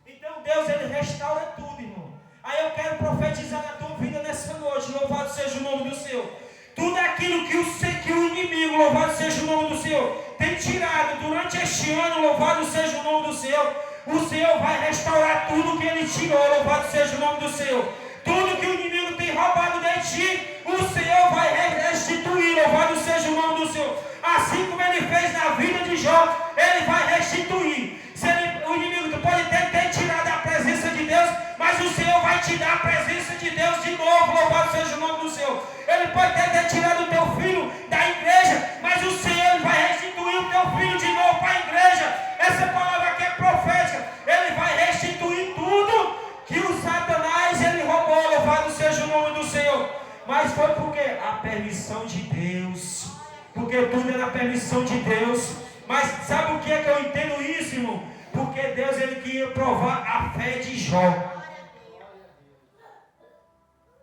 S1: Então Deus, ele restaura tudo, irmão. Aí eu quero profetizar na tua vida nessa noite. Louvado seja o nome do Senhor. Tu aquilo que o inimigo, louvado seja o nome do Senhor, tem tirado durante este ano, louvado seja o nome do Senhor vai restaurar tudo que ele tirou, louvado seja o nome do Senhor. Tudo que o inimigo tem roubado de ti, o Senhor vai restituir, louvado seja o nome do Senhor. Assim como ele fez na vida de Jó, ele vai restituir. O inimigo pode ter tirado a presença de Deus, mas o Senhor vai te dar a presença de Deus de novo, louvado seja o nome do Senhor. Ele pode ter tirado o teu filho da igreja, mas o Senhor vai restituir o teu filho de novo para a igreja. Essa palavra aqui é profética. Ele vai restituir tudo que o Satanás ele roubou, louvado seja o nome do Senhor. Mas foi porque a permissão de Deus, porque tudo é na permissão de Deus. Mas sabe o que é que eu entendo isso, irmão? Porque Deus ele queria provar a fé de Jó.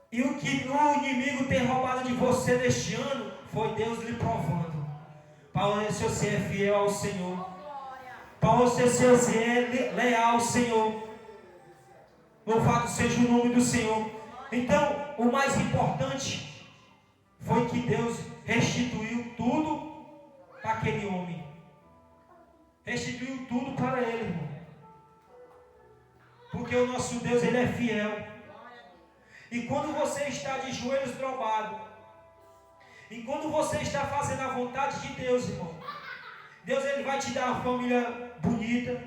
S1: E o que o inimigo tem roubado de você neste ano foi Deus lhe provando. Para você é fiel ao Senhor, para você ser leal ao Senhor. Louvado seja o nome do Senhor. Então, o mais importante foi que Deus restituiu tudo para aquele homem. Restituiu tudo para ele, irmão. Porque o nosso Deus, ele é fiel. E quando você está de joelhos dobrados, e quando você está fazendo a vontade de Deus, irmão, Deus ele vai te dar uma família bonita.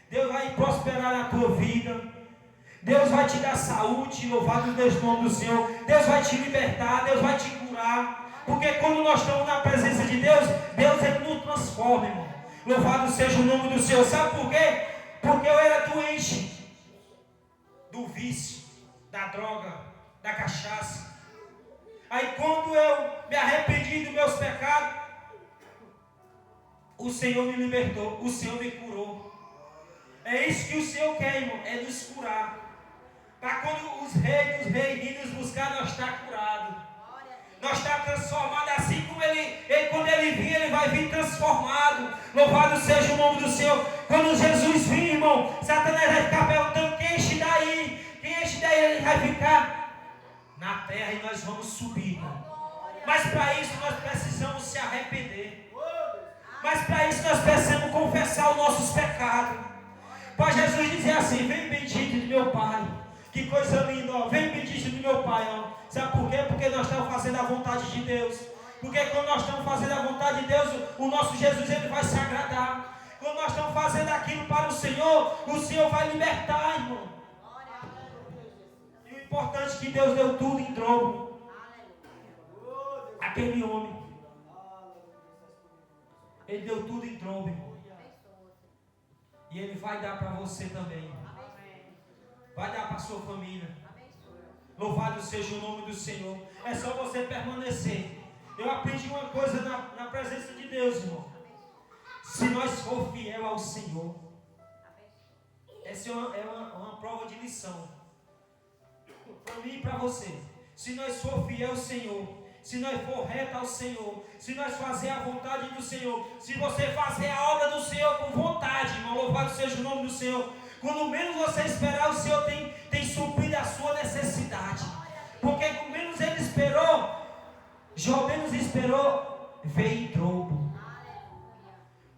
S1: Deus vai prosperar na tua vida. Deus vai te dar saúde, louvado Deus o nome do Senhor. Deus vai te libertar, Deus vai te curar. Porque quando nós estamos na presença de Deus, Deus ele nos transforma, irmão. Louvado seja o nome do Senhor. Sabe por quê? Porque eu era doente do vício, da droga, da cachaça. Aí quando eu me arrependi dos meus pecados, o Senhor me libertou, o Senhor me curou. É isso que o Senhor quer, irmão, é nos curar. Para quando os reis virem nos buscar, nós está curado. Nós está transformado, assim como quando ele vir, ele vai vir transformado. Louvado seja o nome do Senhor. Quando Jesus vir, irmão, Satanás vai ficar perguntando: quem é este daí? Quem é este daí? Ele vai ficar na terra e nós vamos subir, irmão. Mas para isso nós precisamos se arrepender. Mas para isso nós precisamos confessar os nossos pecados. Para Jesus dizer assim: vem bendito de meu Pai. Que coisa linda, ó. Vem bendito de meu Pai, ó. Sabe por quê? Porque nós estamos fazendo a vontade de Deus. Porque quando nós estamos fazendo a vontade de Deus, o nosso Jesus ele vai se agradar. Quando nós estamos fazendo aquilo para o Senhor vai libertar, irmão. E o importante é que Deus deu tudo em dobro. Aquele homem, ele deu tudo em dobro, irmão. E ele vai dar para você também. Vai dar para a sua família. Louvado seja o nome do Senhor. É só você permanecer. Eu aprendi uma coisa na presença de Deus, irmão. Se nós for fiel ao Senhor, essa é uma prova de lição para mim e para você. Se nós for fiel ao Senhor, se nós for reto ao Senhor, se nós fazer a vontade do Senhor, se você fazer a obra do Senhor com vontade, irmão, louvado seja o nome do Senhor. Quando menos você esperar, o Senhor tem suprido a sua necessidade. Porque quando menos ele esperou, Jó menos esperou, veio em dobro.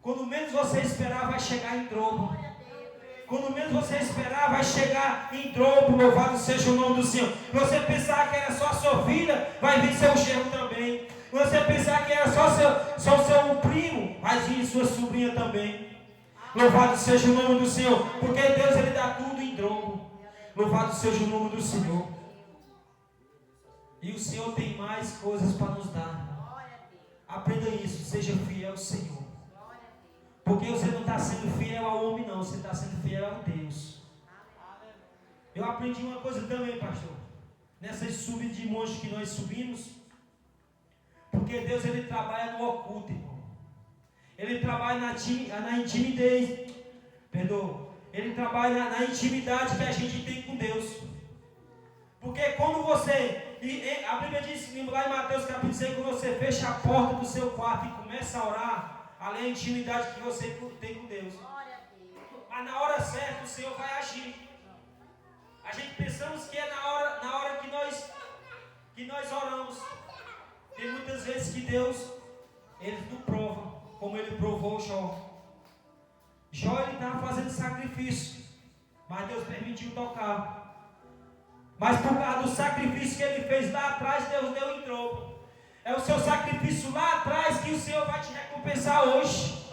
S1: Quando menos você esperar, vai chegar em dobro. Quando menos você esperar, vai chegar em dobro. Louvado seja o nome do Senhor. Você pensar que era só a sua filha, vai vir seu genro também. Você pensar que era só o seu primo, vai vir sua sobrinha também. Louvado seja o nome do Senhor. Porque Deus ele dá tudo em dobro. Louvado seja o nome do Senhor. E o Senhor tem mais coisas para nos dar. Aprenda isso. Seja fiel ao Senhor. Porque você não está sendo fiel ao homem, não. Você está sendo fiel a Deus. Eu aprendi uma coisa também, pastor. Nessas subidas de monte que nós subimos. Porque Deus ele trabalha no oculto, irmão. Ele trabalha na intimidez. Perdoa. Ele trabalha na intimidade que a gente tem com Deus. Porque quando você... a Bíblia diz lá em Mateus capítulo 6, quando você fecha a porta do seu quarto e começa a orar, além da intimidade que você tem com Deus. Mas na hora certa o Senhor vai agir. A gente pensamos que é na hora que nós oramos. Tem muitas vezes que Deus, Ele não prova, como Ele provou Jó. Jó, ele estava fazendo sacrifício, mas Deus permitiu tocar. Mas por causa do sacrifício que ele fez lá atrás, Deus deu em troco. É o seu sacrifício lá atrás que o Senhor vai te recompensar hoje.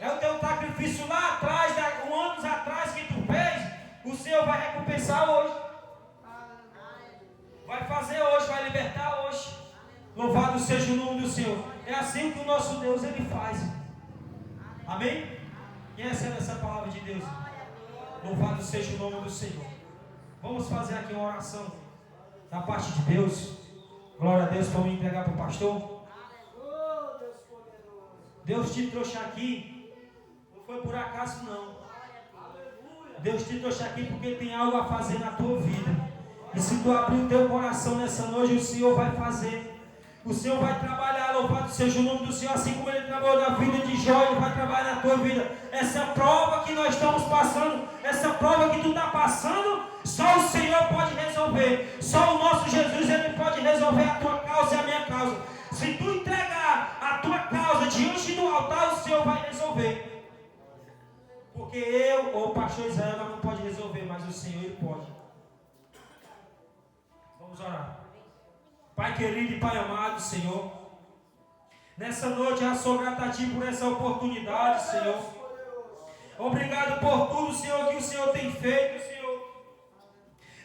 S1: É o teu sacrifício lá atrás, anos atrás que tu fez, o Senhor vai recompensar hoje. Vai fazer hoje, vai libertar hoje. Louvado seja o nome do Senhor. É assim que o nosso Deus, Ele faz. Amém? Quem recebe essa palavra de Deus? Louvado seja o nome do Senhor. Vamos fazer aqui uma oração da parte de Deus. Glória a Deus, para me entregar para o pastor. Deus te trouxe aqui, não foi por acaso não. Deus te trouxe aqui porque tem algo a fazer na tua vida. E se tu abrir o teu coração nessa noite, o Senhor vai fazer. O Senhor vai trabalhar, louvado seja o nome do Senhor, assim como Ele trabalhou na vida de Jó, Ele vai trabalhar na tua vida. Essa prova que nós estamos passando, essa prova que tu está passando, só o Senhor pode resolver. Só o nosso Jesus, Ele pode resolver a tua causa e a minha causa. Se tu entregar a tua causa diante do altar, o Senhor vai resolver. Porque eu, ou o pastor Israel, não pode resolver, mas o Senhor, Ele pode. Vamos orar. Pai querido e Pai amado, Senhor, nessa noite eu sou grato a Ti por essa oportunidade, Senhor. Obrigado por tudo, Senhor, que o Senhor tem feito, Senhor,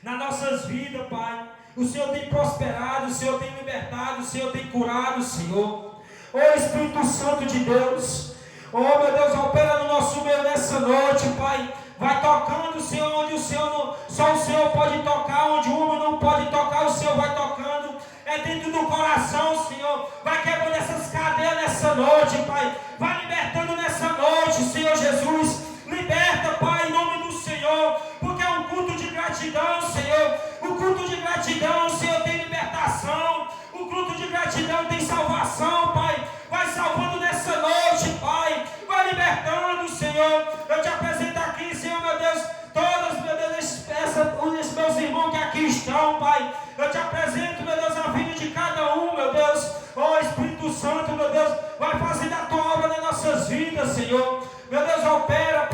S1: nas nossas vidas, Pai. O Senhor tem prosperado, o Senhor tem libertado, o Senhor tem curado, Senhor. Ô Espírito Santo de Deus, oh meu Deus, opera no nosso meio nessa noite, Pai. Vai tocando, Senhor, onde o Senhor não, só o Senhor pode tocar, onde o homem não pode tocar, o Senhor vai tocando. É dentro do coração, Senhor. Vai quebrando essas cadeias nessa noite, Pai. Vai libertando nessa noite, Senhor Jesus. Liberta, Pai, em nome do Senhor. Porque é um culto de gratidão, Senhor. O culto de gratidão, Senhor, tem libertação. O culto de gratidão tem salvação, Pai. Vai salvando nessa noite, Pai. Vai libertando, Senhor. Eu te apresento aqui, Senhor, meu Deus, todos, meu Deus, esses meus irmãos que aqui estão, Pai. Eu te apresento, meu Deus, a vida de cada um, meu Deus. Oh Espírito Santo, meu Deus, vai fazendo a tua obra nas nossas vidas, Senhor. Meu Deus, opera.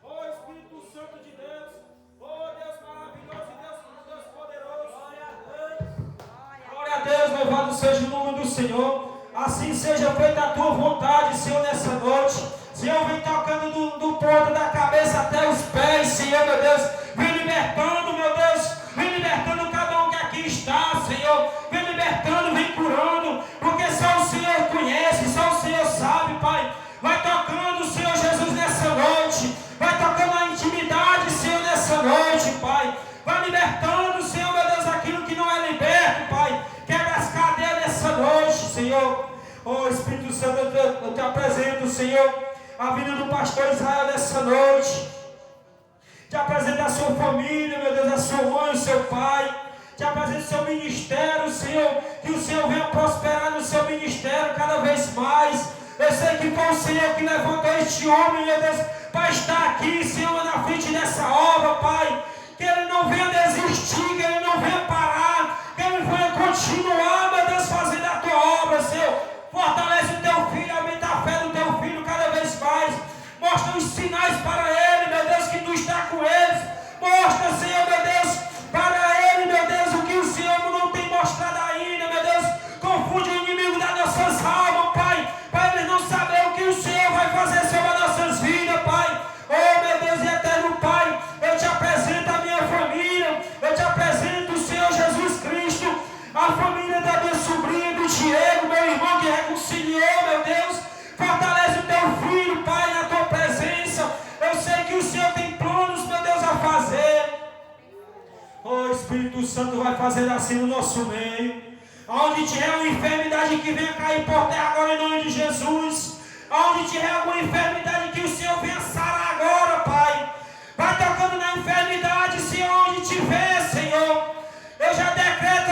S1: Oh Espírito Santo de Deus. Oh Deus maravilhoso, Deus poderoso. Glória a Deus, louvado seja o nome do Senhor. Assim seja feita a tua vontade, Senhor, nessa noite. Senhor, vem tocando do ponto da cabeça até os pés, Senhor, meu Deus. Vem libertando, meu Deus. Vem libertando cada um que aqui está, Senhor. Vem libertando, vem curando. Porque só o Senhor conhece, só o Senhor sabe, Pai. Vai tocando, Senhor Jesus, nessa noite. Vai tocando a intimidade, Senhor, nessa noite, Pai. Vai libertando, Senhor, meu Deus, aquilo que não é liberto, Pai. Quebra as cadeias nessa noite, Senhor. Oh Espírito Santo, eu te apresento, Senhor, a vida do pastor Israel nessa noite. Te apresento a sua família, meu Deus, a sua mãe, o seu pai. Te apresento o seu ministério, Senhor. Que o Senhor venha prosperar no seu ministério cada vez mais. Eu sei que foi o Senhor que levantou este homem, meu Deus, para estar aqui, Senhor, na frente dessa obra, Pai. Que ele não venha desistir, que ele não venha parar, que ele venha continuar, meu Deus, fazendo a tua obra, Senhor. Fortalece o teu filho, aumenta a fé do teu filho cada vez mais. Mostra os sinais para ele, meu Deus, que tu está com eles. Mostra, Senhor, meu Deus, para ele, meu Deus, o que o Senhor não tem mostrado ainda, meu Deus. Confunde o inimigo das nossas almas, Pai, para ele não saber o que o Senhor vai fazer sobre as nossas vidas, Pai. Oh, meu Deus e eterno Pai, eu te apresento a minha família, eu te apresento o Senhor Jesus Cristo, a família da minha sobrinha, do Diego, meu irmão que reconciliou, meu Deus. Fortalece o teu filho, Pai, na tua presença. Eu sei que o Senhor tem planos, meu Deus, a fazer. Oh, Espírito Santo vai fazer assim no nosso meio. Onde tiver uma enfermidade que venha cair por terra agora em nome de Jesus. Onde tiver alguma enfermidade que o Senhor venha sarar agora, Pai. Vai tocando na enfermidade, Senhor, onde tiver, Senhor. Eu já decreto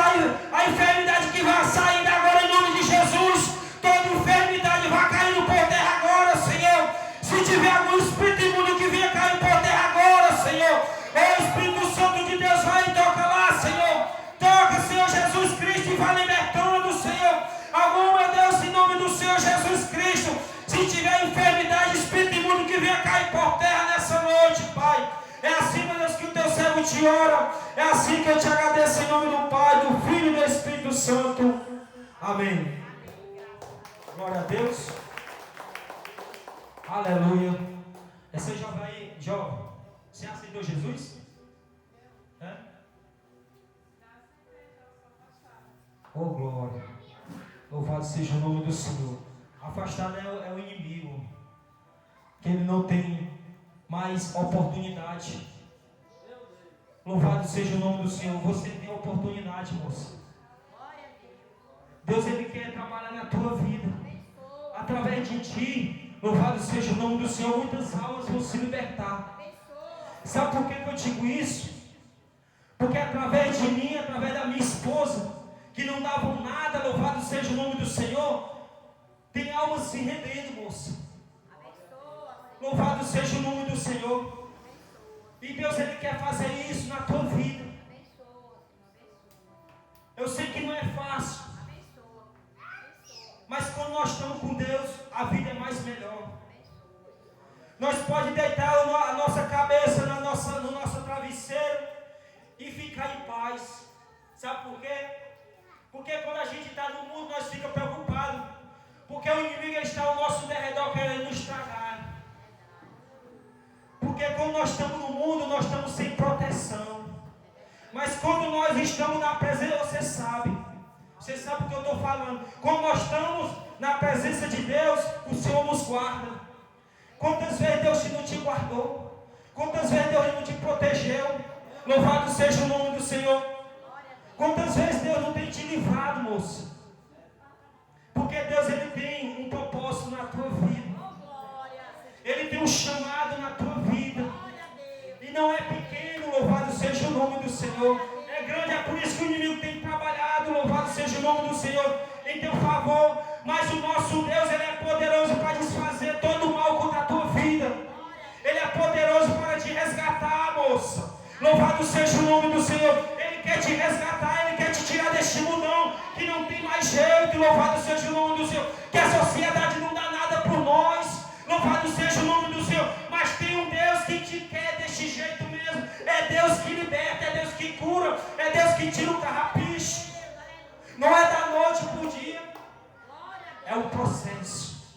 S1: a enfermidade que vai sair agora em nome de Jesus. Toda enfermidade vai caindo por terra agora, Senhor. Se tiver algum espírito imundo que venha cair por terra agora, Senhor. O Espírito Santo de Deus vai e toca lá, Senhor. Toca, Senhor Jesus Cristo, e vai libertando, Senhor. te oro. É assim que eu te agradeço em nome do Pai, do Filho e do Espírito Santo. Amém. Glória a Deus. Aleluia. Esse jovem aí, jovem, você aceitou Jesus? É? Oh, glória. Louvado seja o nome do Senhor. Afastado é o inimigo. Que ele não tem mais oportunidade. Louvado seja o nome do Senhor. Você tem oportunidade, moça. Deus, ele quer trabalhar na tua vida. Através de ti, louvado seja o nome do Senhor, muitas almas vão se libertar. Sabe por que eu digo isso? Porque através de mim, através da minha esposa, que não davam nada, louvado seja o nome do Senhor, tem almas se rendendo, moça. Louvado seja o nome do Senhor. E Deus, ele quer fazer isso na tua vida. Eu sei que não é fácil, mas quando nós estamos com Deus, a vida é mais melhor. Nós podemos deitar a nossa cabeça no nosso travesseiro e ficar em paz. Sabe por quê? Porque quando a gente está no mundo, nós ficamos preocupados. Porque o inimigo está ao nosso derredor querendo nos tragar. Porque quando nós estamos no mundo, nós estamos sem proteção. Mas quando nós estamos na presença, você sabe. Você sabe o que eu estou falando. Quando nós estamos na presença de Deus, o Senhor nos guarda. Quantas vezes Deus não te guardou? Quantas vezes Deus não te protegeu? Louvado seja o nome do Senhor. Quantas vezes Deus não tem te livrado, moça? Porque Deus, ele tem um propósito na tua vida. Ele tem um chamado na tua vida. E não é pequeno, louvado seja o nome do Senhor. É grande, é por isso que o inimigo tem trabalhado, louvado seja o nome do Senhor, em teu favor. Mas o nosso Deus, ele é poderoso para desfazer todo o mal contra a tua vida. Ele é poderoso para te resgatar, moça. Louvado seja o nome do Senhor. Ele quer te resgatar, ele quer te tirar deste mundão que não tem mais jeito. Louvado seja o nome do Senhor. Que a sociedade não dá nada por nós. Louvado seja o nome do Senhor. Mas tem um Deus que te quer deste jeito mesmo. É Deus que liberta, é Deus que cura, é Deus que tira o carrapicho. Não é da noite para o dia. É o processo.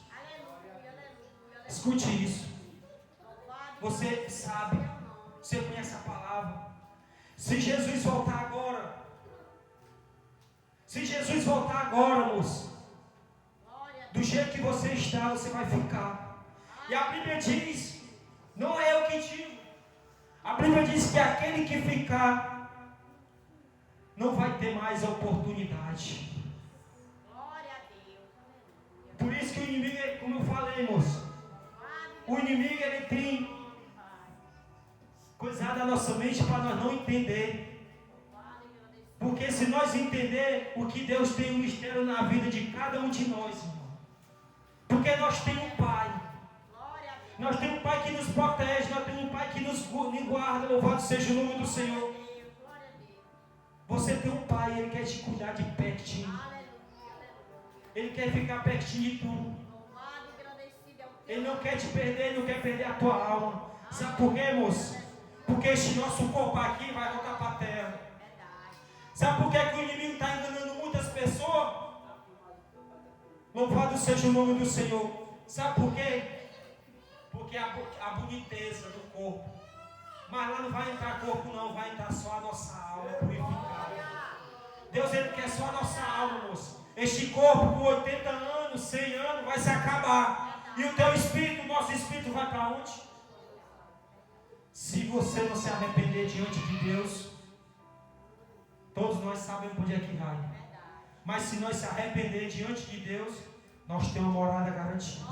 S1: Escute isso. Você sabe, você conhece a palavra. Se Jesus voltar agora, moço, do jeito que você está, você vai ficar. E a Bíblia diz, não é eu que digo, a Bíblia diz que aquele que ficar não vai ter mais oportunidade. Por isso que o inimigo, como eu falei, moço, o inimigo, ele tem coisado a nossa mente para nós não entender. Porque se nós entender o que Deus tem um mistério na vida de cada um de nós, irmão. Porque nós temos um Pai. Nós temos um Pai que nos protege, nós temos um Pai que nos guarda, louvado seja o nome do Senhor. Você tem um Pai, Ele quer te cuidar de pertinho. Ele quer ficar pertinho de tu. Ele não quer te perder, Ele não quer perder a tua alma. Sabe por quê, moço? Porque este nosso corpo aqui vai voltar para a terra. Sabe por que o inimigo está enganando muitas pessoas? Louvado seja o nome do Senhor. Sabe por quê? Porque a boniteza do corpo. Mas lá não vai entrar corpo não, vai entrar só a nossa alma purificada. Deus, Ele quer só a nossa alma, moço. Este corpo com 80 anos, 100 anos, vai se acabar. E o teu espírito, o nosso espírito vai para onde? Se você não se arrepender diante de Deus, todos nós sabemos onde é que vai. Mas se nós se arrepender diante de Deus, nós temos uma morada garantida.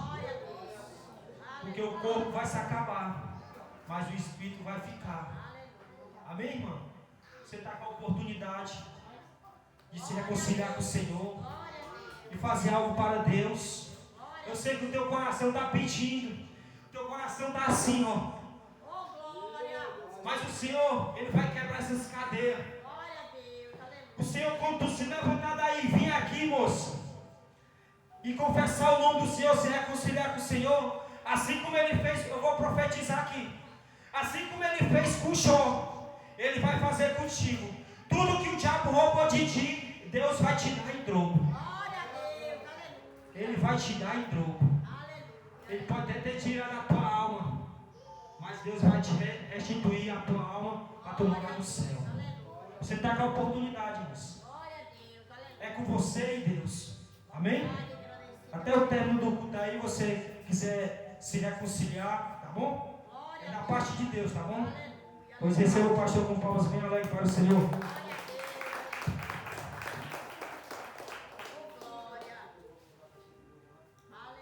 S1: Porque o corpo vai se acabar, mas o espírito vai ficar. Amém, irmão? Você está com a oportunidade de se reconciliar com o Senhor, de fazer algo para Deus. Eu sei que o teu coração está pedindo, o teu coração está assim, ó. Mas o Senhor, Ele vai quebrar essas cadeias. O Senhor, quando tu se levantar daí, vir aqui, moço, e confessar o nome do Senhor, se reconciliar com o Senhor, assim como Ele fez, eu vou profetizar aqui, assim como Ele fez com Jó, Ele vai fazer contigo. Tudo que o diabo roubou de ti, Deus vai te dar em dobro. Ele vai te dar em dobro. Ele pode até ter tirado a tua alma, mas Deus vai te restituir a tua alma para tu morar no céu. Você está com a oportunidade, irmãos. É com você e Deus. Amém? Até o término do culto aí, você quiser se reconciliar, tá bom? É da parte de Deus, tá bom? Pois receba o pastor com palmas bem alegre para o Senhor.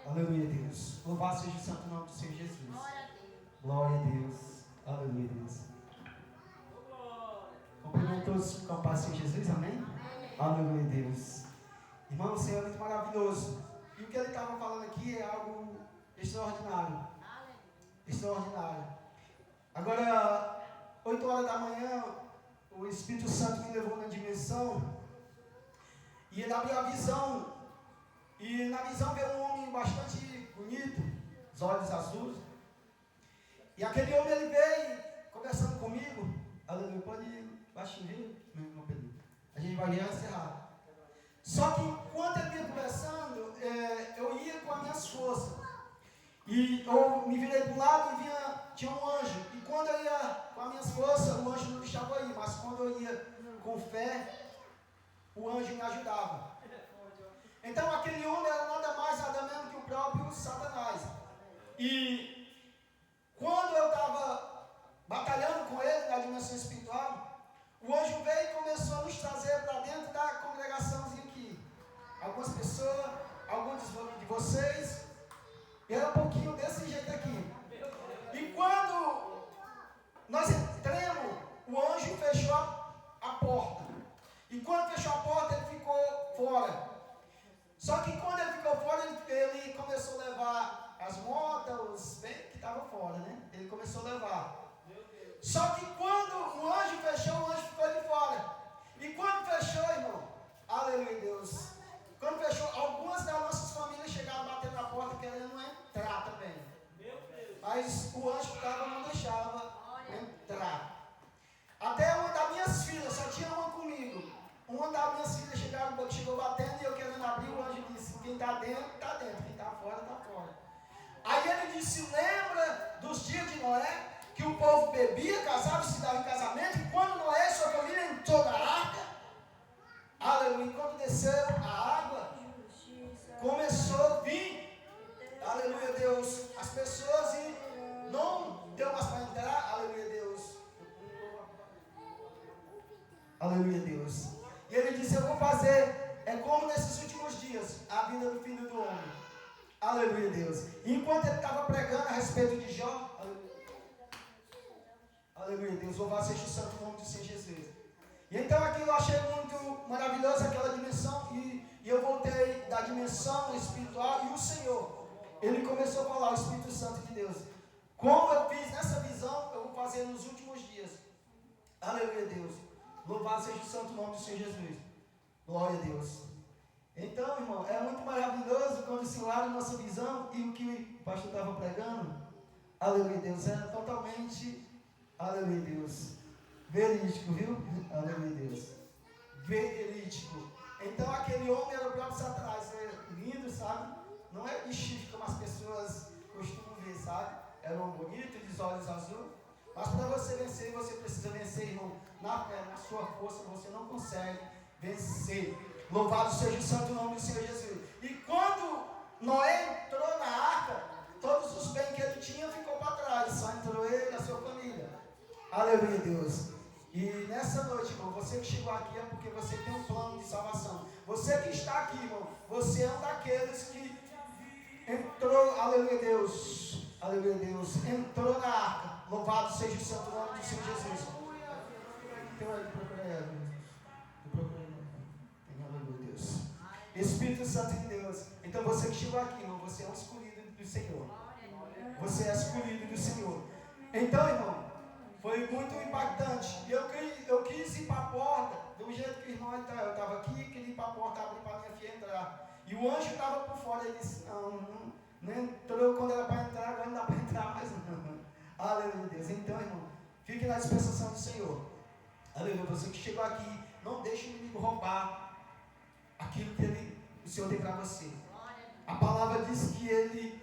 S2: Aleluia, Deus. Louvado seja o santo nome do Senhor Jesus. Glória a Deus. Aleluia, Deus. Cumprimento todos com a paz do Senhor Jesus, amém? Aleluia, Deus. Irmão, o Senhor é muito maravilhoso. E o que ele estava falando aqui é algo extraordinário. Extraordinário. Agora, 8 horas da manhã, o Espírito Santo me levou na dimensão e ele abriu a visão. E na visão veio um homem bastante bonito, os olhos azuis. E aquele homem, ele veio conversando comigo. Aleluia, pode ir baixinho, viu, meu Pedro? A gente vai encerrar. Só que enquanto ele vinha conversando, eu ia com as minhas forças. E eu me virei para o lado e tinha um anjo. E quando eu ia com as minhas forças, o anjo não deixava ir. Mas quando eu ia com fé, o anjo me ajudava. Então aquele homem era nada mais, nada menos que o próprio Satanás. E quando eu estava batalhando com ele na dimensão espiritual, o anjo veio e começou a nos trazer para dentro da congregaçãozinha aqui. Algumas pessoas, alguns de vocês, era um pouquinho desse jeito aqui. E quando nós entramos, o anjo fechou a porta. E quando fechou a porta, ele ficou fora. Só que quando ele ficou fora, ele começou a levar as motas, os bens que estavam fora, né? Ele começou a levar. Só que quando o anjo fechou, o anjo ficou de fora. E quando fechou, irmão, aleluia, Deus. Quando fechou, algumas das nossas famílias chegaram a bater na porta querendo entrar também. Mas o anjo não deixava entrar. Até uma das minhas filhas, só tinha uma comigo. Uma das minhas filhas chegou batendo e eu querendo abrir, o anjo disse, quem está dentro, está dentro, quem está fora, está fora. Aí ele disse, lembra dos dias de Noé, que o povo bebia, casava e se dava em casamento, e quando Noé e sua família entrou na arca, aleluia, quando desceu a água, começou a vir, aleluia, Deus, as pessoas e não deu mais para entrar, aleluia, Deus. Aleluia, Deus. E ele disse, eu vou fazer, como nesses últimos dias, a vinda do Filho do Homem. Aleluia, Deus. E enquanto ele estava pregando a respeito de Jó, aleluia, Deus, louvado seja o santo nome do Senhor Jesus. E então aquilo eu achei muito maravilhoso, aquela dimensão, e eu voltei da dimensão espiritual, e o Senhor, ele começou a falar, o Espírito Santo de Deus, como eu fiz nessa visão, eu vou fazer nos últimos dias. Aleluia, Deus. Louvado seja o santo nome do Senhor Jesus. Glória a Deus. Então, irmão, é muito maravilhoso quando se olha a nossa visão e o que o pastor estava pregando. Aleluia, Deus. É totalmente, aleluia, Deus, verídico, viu? Aleluia, Deus. Verídico. Então, aquele homem era o próprio Satanás. É lindo, sabe? Não é de chifre como as pessoas costumam ver, sabe? Era um bonito, de olhos azuis. Mas para você vencer, você precisa vencer, irmão. Na fé, na sua força, você não consegue vencer. Louvado seja o santo nome do Senhor Jesus. E quando Noé entrou na arca, todos os bens que ele tinha ficou para trás. Só entrou ele e a sua família. Aleluia, Deus. E nessa noite, irmão, você que chegou aqui é porque você tem um plano de salvação. Você que está aqui, irmão, você é um daqueles que entrou, aleluia, Deus. Aleluia, Deus. Entrou na arca. Louvado seja o santo nome do Senhor Jesus. Então aí, procura aí. Aleluia, Deus. Espírito Santo de Deus. Então você que chegou aqui, irmão, você é um escolhido do Senhor. Você é escolhido do Senhor. Então, irmão, foi muito impactante. E eu quis ir para a porta, do jeito que o irmão eu estava aqui, queria ir para a porta, abrir para a minha filha entrar. E o anjo estava por fora, ele disse, não entrou quando era para entrar, agora não dá para entrar mais não. Aleluia, Deus. Então, irmão, fique na dispensação do Senhor. Aleluia. Você que chegou aqui, não deixe o inimigo roubar aquilo que o Senhor tem para você. A palavra diz que ele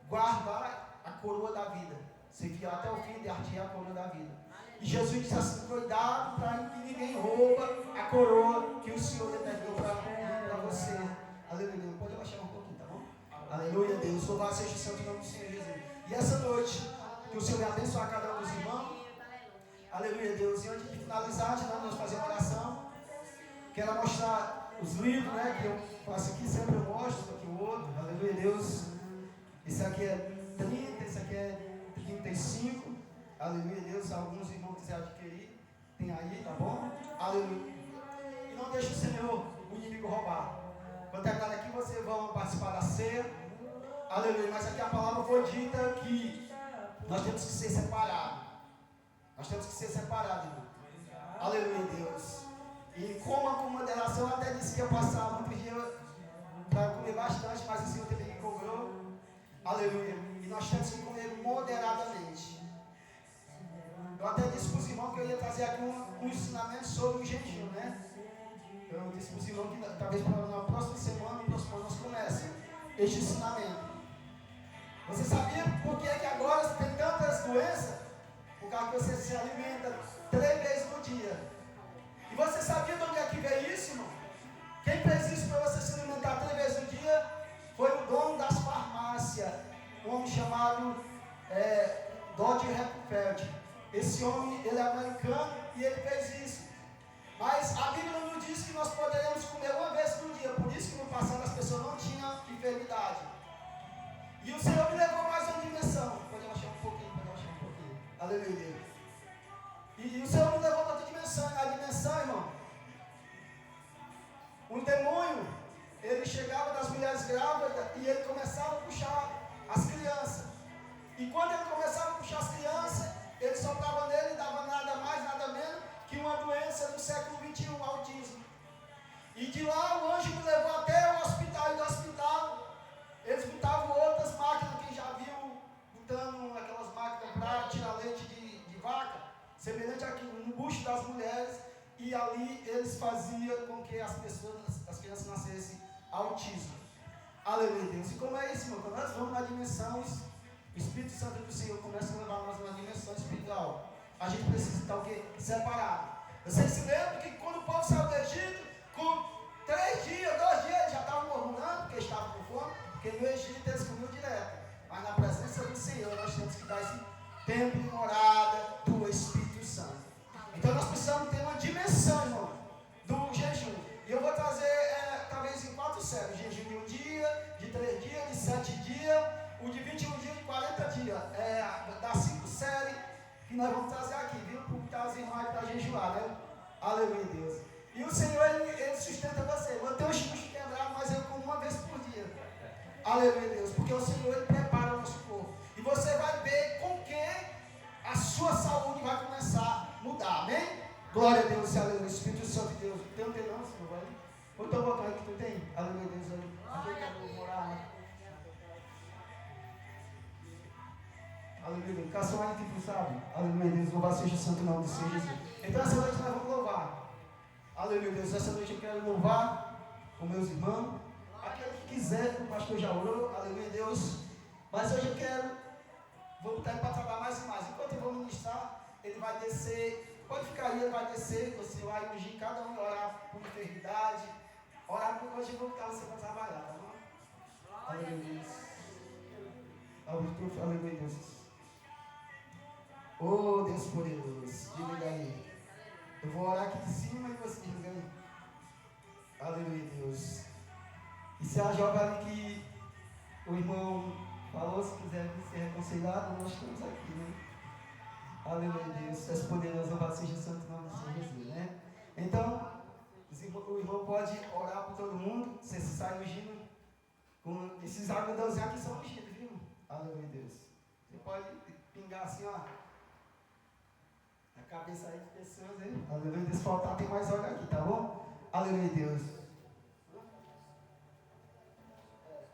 S2: guarda a coroa da vida. Você fiel até o fim de ardia a coroa da vida. E Jesus disse assim: cuidado para que ninguém rouba a coroa que o Senhor determinou para você. Aleluia. Pode abaixar um pouquinho, tá bom? Aleluia, Deus. Louvado seja o santo nome do Senhor Jesus. E essa noite, que o Senhor venha abençoar cada um dos irmãos. Aleluia, Deus. E antes de finalizar, nós fazer uma oração. Quero mostrar os livros, né? Que eu faço aqui, sempre eu mostro aqui o outro. Aleluia, Deus. Esse aqui é 30, esse aqui é 35. Aleluia, Deus. Alguns irmãos quiserem adquirir, tem aí, tá bom? Aleluia. E não deixe o Senhor, o inimigo, roubar. Quando terminar aqui, vocês vão participar da ceia. Aleluia. Mas aqui a palavra foi dita que nós temos que ser separados. Nós temos que ser separados, irmão. Aleluia, Deus. E coma com moderação. Eu até disse que ia passar muitos dias para comer bastante, mas o Senhor também me cobrou. Aleluia. E nós temos que comer moderadamente. Eu até disse para os irmãos que eu ia trazer aqui um ensinamento sobre o jejum, né? Eu disse para os irmãos que talvez na próxima semana, no próximo ano, nós começamos este ensinamento. Você sabia por que é que agora tem tantas doenças? Por causa que você se alimenta 3 vezes no dia. E você sabia de onde é que veio isso, irmão? Quem fez isso para você se alimentar 3 vezes no dia foi o dono das farmácias, um homem chamado Dodge Rockefeller. Esse homem, ele é americano e ele fez isso. Mas a Bíblia nos diz que nós poderíamos comer 1 vez no dia. Por isso que no passado as pessoas não tinham enfermidade. E o Senhor me levou mais uma dimensão. Pode abaixar um pouquinho, Aleluia. E o Senhor me levou para outra dimensão. A dimensão, irmão, um demônio, ele chegava das mulheres grávidas e ele começava a puxar as crianças. E quando ele começava a puxar as crianças, ele soprava nele e dava nada mais, nada menos que uma doença do século 21, autismo. E de lá o anjo me levou até o hospital. E do hospital eles botavam outras máquinas. Quem já viu botando aquelas máquinas para tirar leite de vaca, semelhante àquilo, no bucho das mulheres. E ali eles faziam com que as crianças nascessem autismo. Aleluia, Deus. E como é isso, irmão? Quando nós vamos na dimensão, o Espírito Santo do Senhor começa a levar nós na dimensão espiritual. A gente precisa estar o quê? Separado. Vocês se lembram que quando o povo saiu do Egito, com 3 dias, 2 dias, eles já estavam murmurando, porque estavam com fome, porque no Egito eles comiam direto. Mas na presença do Senhor, nós temos que dar esse tempo de morada do Espírito Santo. Então nós precisamos ter uma dimensão, irmão, do jejum. E eu vou trazer, talvez em 4 séries: jejum de 1 dia, de 3 dias, de 7 dias, o de 21 dias, de 40 dias. Das 5 séries que nós vamos trazer aqui, viu? Porque tá as irmãs para jejuar, né? Aleluia, Deus. E o Senhor, ele sustenta você. Eu tenho um chuchu quebrado, mas eu como 1 vez por dia. Aleluia, Deus. Porque o Senhor, ele prepara o nosso corpo. E você vai ver com que a sua saúde vai começar a mudar. Amém? Glória a Deus, aleluia. Espírito Santo de Deus. Tem não, Senhor? Vai. Quanto botão aí que tu tem? Aleluia, Deus. Aqui que eu vou morar, né? Aleluia. Caça aí que tu sabe. Aleluia, Deus. Louvado seja o santo nome do Senhor Jesus. Então essa noite nós vamos louvar. Aleluia, Deus. Essa noite eu quero louvar com meus irmãos. Aquele que quiser, o pastor já orou. Aleluia, Deus. Mas hoje eu quero, vou botar ele para trabalhar mais e mais. Enquanto eu vou ministrar, ele vai descer. Pode ficar aí, ele vai descer. Você vai ungir cada um, orar por enfermidade. Orar por hoje eu vou botar você para trabalhar, tá bom? Aleluia, Deus. Aleluia, Deus. Oh, Deus poderoso, diga aí. Eu vou orar aqui de cima e você diga aí. Aleluia, Deus. E se a jovem ali que o irmão falou, se quiser ser reconciliado, nós estamos aqui, né? Aleluia, Deus. És poderoso, louvado seja o santo nome do Senhor Jesus, né? Então, o irmão pode orar por todo mundo. Você sai ungindo com esses algodãozinhos aqui, são ungidos, viu? Aleluia, Deus. Você pode pingar assim, ó. A cabeça aí de pessoas, hein? Aleluia, Deus. Faltar, tem mais óleo aqui, tá bom? Aleluia, Deus.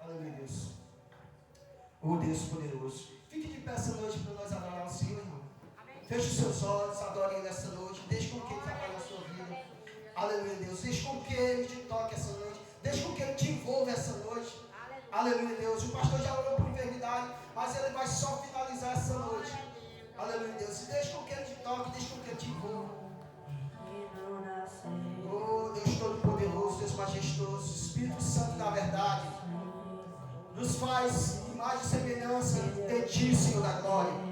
S2: Aleluia, Deus. Oh, Deus poderoso. Fique de pé essa noite para nós adorar o Senhor, irmão. Feche os seus olhos, adore Ele essa noite. Deixe com que Ele trabalhe na sua vida. Aleluia, Deus. Deixe com que Ele te toque essa noite. Deixe com que Ele te envolva essa noite. Aleluia, Deus. O pastor já orou por enfermidade, mas Ele vai só finalizar essa noite. Aleluia, Deus. Deixe com que Ele te toque, deixe com que Ele te envolva. Oh, Deus Todo-Poderoso, Deus Majestoso, Espírito Santo da verdade, nos faz imagem e semelhança de Ti, Senhor da glória.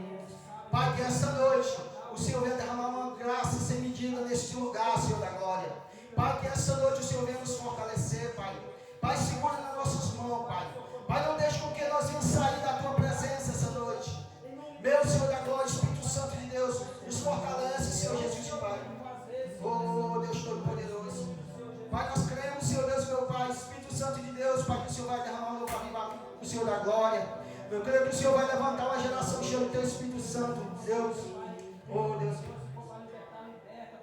S2: Pai, que essa noite o Senhor venha derramar uma graça sem medida neste lugar, Senhor da glória. Pai, que essa noite o Senhor venha nos fortalecer, Pai. Pai, segura nas nossas mãos, Pai. Pai, não deixe com que nós venhamos sair da Tua presença essa noite. Meu Senhor da glória, Espírito Santo de Deus, nos fortalece, Senhor Jesus, Pai. Oh, Deus Todo-Poderoso. Pai, nós cremos, Senhor Deus, meu Pai, Espírito Santo de Deus, Pai, que o Senhor vai derramar um novo avivamento, o Senhor da glória. Eu creio que o Senhor vai levantar uma geração cheia do Teu Espírito Santo, Deus. Oh, Deus.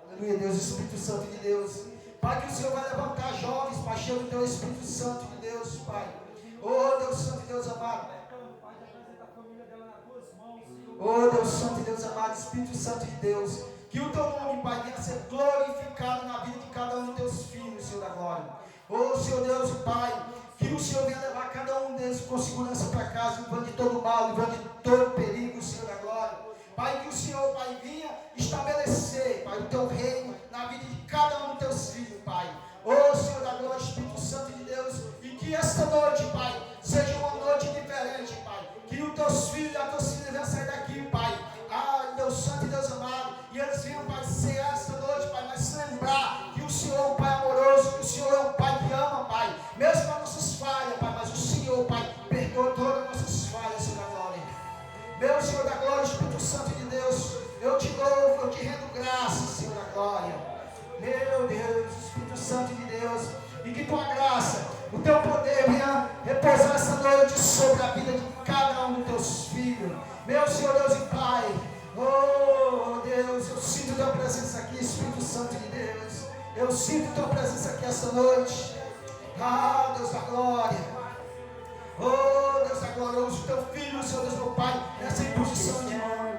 S2: Aleluia, Deus, Espírito Santo de Deus. Pai, que o Senhor vai levantar jovens, Pai, cheio do Teu Espírito Santo de Deus, Pai. Oh, Deus Santo e Deus amado. Oh, Deus Santo e Deus amado, Espírito Santo de Deus. Que o Teu nome, Pai, venha a ser glorificado na vida de cada um dos Teus filhos, Senhor da glória. Oh, Senhor Deus e Pai, que o Senhor venha levar cada um deles com segurança para casa, livrando de todo mal, livrando de todo perigo, Senhor da glória. Pai, que o Senhor, Pai, venha estabelecer, Pai, o Teu reino na vida de cada um dos Teus filhos, Pai. Oh, Senhor da glória, Espírito Santo de Deus, e que esta noite, Pai, seja uma noite diferente, Pai. Que os Teus filhos e as Tuas filhas venham sair daqui, Pai. Ah, Deus Santo e Deus amado, e eles venham, Pai, ser esta noite, Pai, mas se lembrar que o Senhor é um Pai amoroso, que o Senhor é um Pai que ama, Pai, mesmo as nossas falhas, Pai, mas o Senhor, Pai, perdoa todas as nossas falhas, Senhor da glória. Meu Senhor da glória, Espírito Santo de Deus, eu te louvo, eu te rendo graças, Senhor da glória. Meu Deus, Espírito Santo de Deus, e que Tua graça, o Teu poder venha repousar essa noite sobre a vida de cada um dos Teus filhos. Meu Senhor Deus e Pai, oh Deus, eu sinto Tua presença aqui, Espírito Santo de Deus. Eu sinto Tua presença aqui essa noite. Ah, Deus da glória. Oh, Deus da glória, usa o Teu Filho, Senhor Deus, meu Pai, nessa imposição de mão.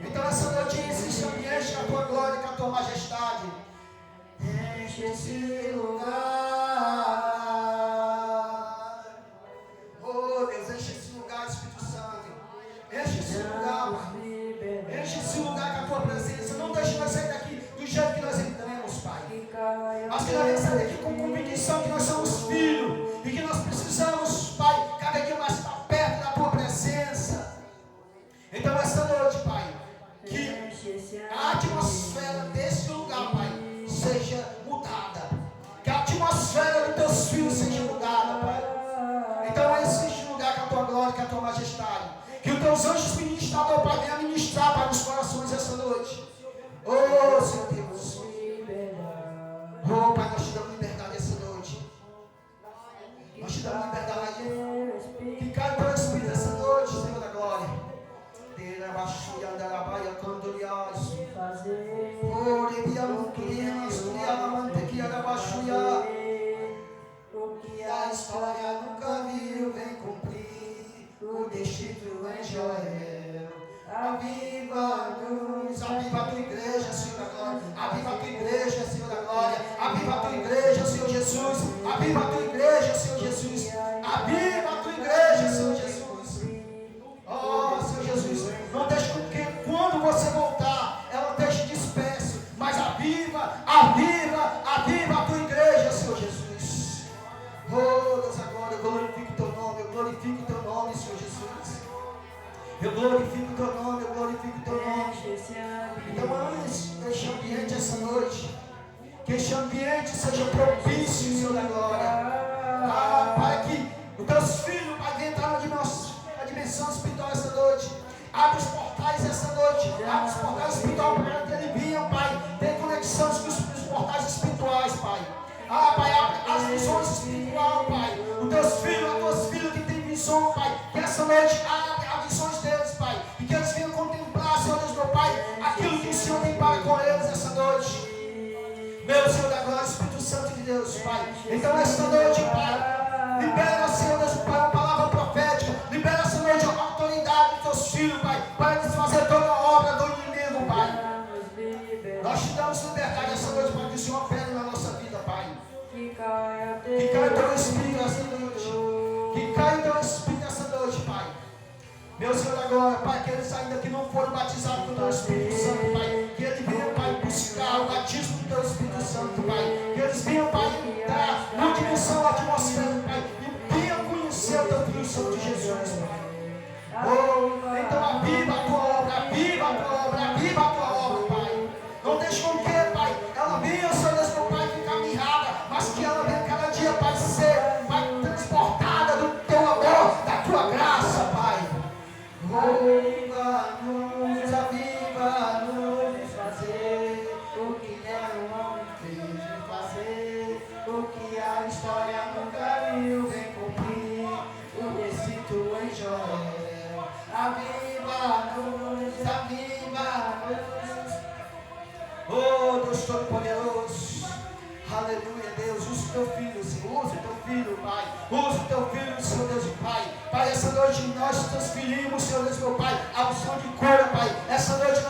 S2: Então essa noite existe ambiente com a Tua glória e com a Tua majestade. Enche esse lugar. Oh, Deus, enche esse lugar, Espírito Santo. Enche esse lugar, Pai. Enche esse lugar com a Tua presença. Não deixe nós sair daqui do jeito que nós entramos, Pai. Mas que nós venhamos sair daqui com convicção que nós somos filhos e que nós precisamos, Pai, cada dia mais estar perto da Tua presença. Então esta noite, Pai, que a atmosfera desse lugar, Pai, seja mudada. Que a atmosfera dos Teus filhos seja mudada, Pai. Então existe lugar com a Tua glória, com a Tua majestade. Que os Teus anjos ministradores, Pai, venham ministrar para os corações essa noite. Oh, Senhor Deus. Oh, Pai, nós te damos liberdade essa noite. Nós te damos liberdade. Que cai Teu Espírito essa noite, Senhor da glória. Oh, o que a história nunca viu vem cumprir o destino em Joel. Aviva-nos, aviva a Tua igreja, Senhor da glória. Aviva a Tua igreja, Senhor da glória. Aviva a Tua igreja, Senhor Jesus. Aviva a Tua igreja, Senhor Jesus. Aviva a Tua igreja, Senhor Jesus. Oh, Senhor Jesus, não deixe que quando você voltar, ela deixe disperso. Mas aviva, aviva, aviva a Tua igreja, Senhor Jesus. Oh, Deus, agora eu glorifico o Teu nome, eu glorifico o Teu nome, Senhor Jesus. Eu glorifico o Teu nome, eu glorifico o Teu nome. Então, antes deste ambiente essa noite, que este ambiente seja propício, Senhor da glória. Ah, Pai, que os Teus filhos, Pai, venham entrar na dimensão espiritual essa noite. Abre os portais essa noite. Abre os portais espirituais para que eles venham, Pai. Tem conexões com os portais espirituais, Pai. Ah, Pai, abre as visões espirituais, Pai. Os Teus filhos, as Tuas filhas que têm visão, Pai. Que essa noite abre as visões deles, Pai. E que eles venham contemplar, Senhor Deus, meu Pai, aquilo que o Senhor tem para com eles essa noite. Meu Senhor da glória, Espírito Santo de Deus, Pai. Então essa noite, Pai, libera, Senhor Deus, Pai, uma palavra profética. Libera essa noite a autoridade dos Teus filhos, Pai, para desfazer toda a obra do inimigo, Pai. Deus, Senhor, agora, Pai, aqueles ainda que não foram batizados com o Teu Espírito Santo, Pai, que eles venham, Pai, buscar o batismo do Teu Espírito Santo, Pai, que eles venham, Pai, entrar numa dimensão atmosférica, Pai, e venham conhecer o Teu Filho Santo Jesus, Pai. Oh, então aviva a Tua obra, aviva a Tua obra, aviva a Tua obra, Pai. Não deixe com que, Pai, ela venha, Senhor Deus, meu Pai, ficar mirrada, mas que ela venha cada dia, Pai, ser, Pai, transportada do Teu amor, da Tua graça, Pai. Aviva-nos, aviva-nos, fazer o que é um homem fez de fazer, o que a história nunca viu, vem cumprir o recito em Joel. Aviva-nos, aviva-nos. Oh, Deus Todo-Poderoso, aleluia, Deus, usa o Teu Filho, Senhor, usa o Teu Filho, Pai, usa o Teu Filho, Senhor Deus e Pai. Pai, essa noite nós transferimos, Senhor Deus, meu Pai, a unção de cura, Pai. Essa noite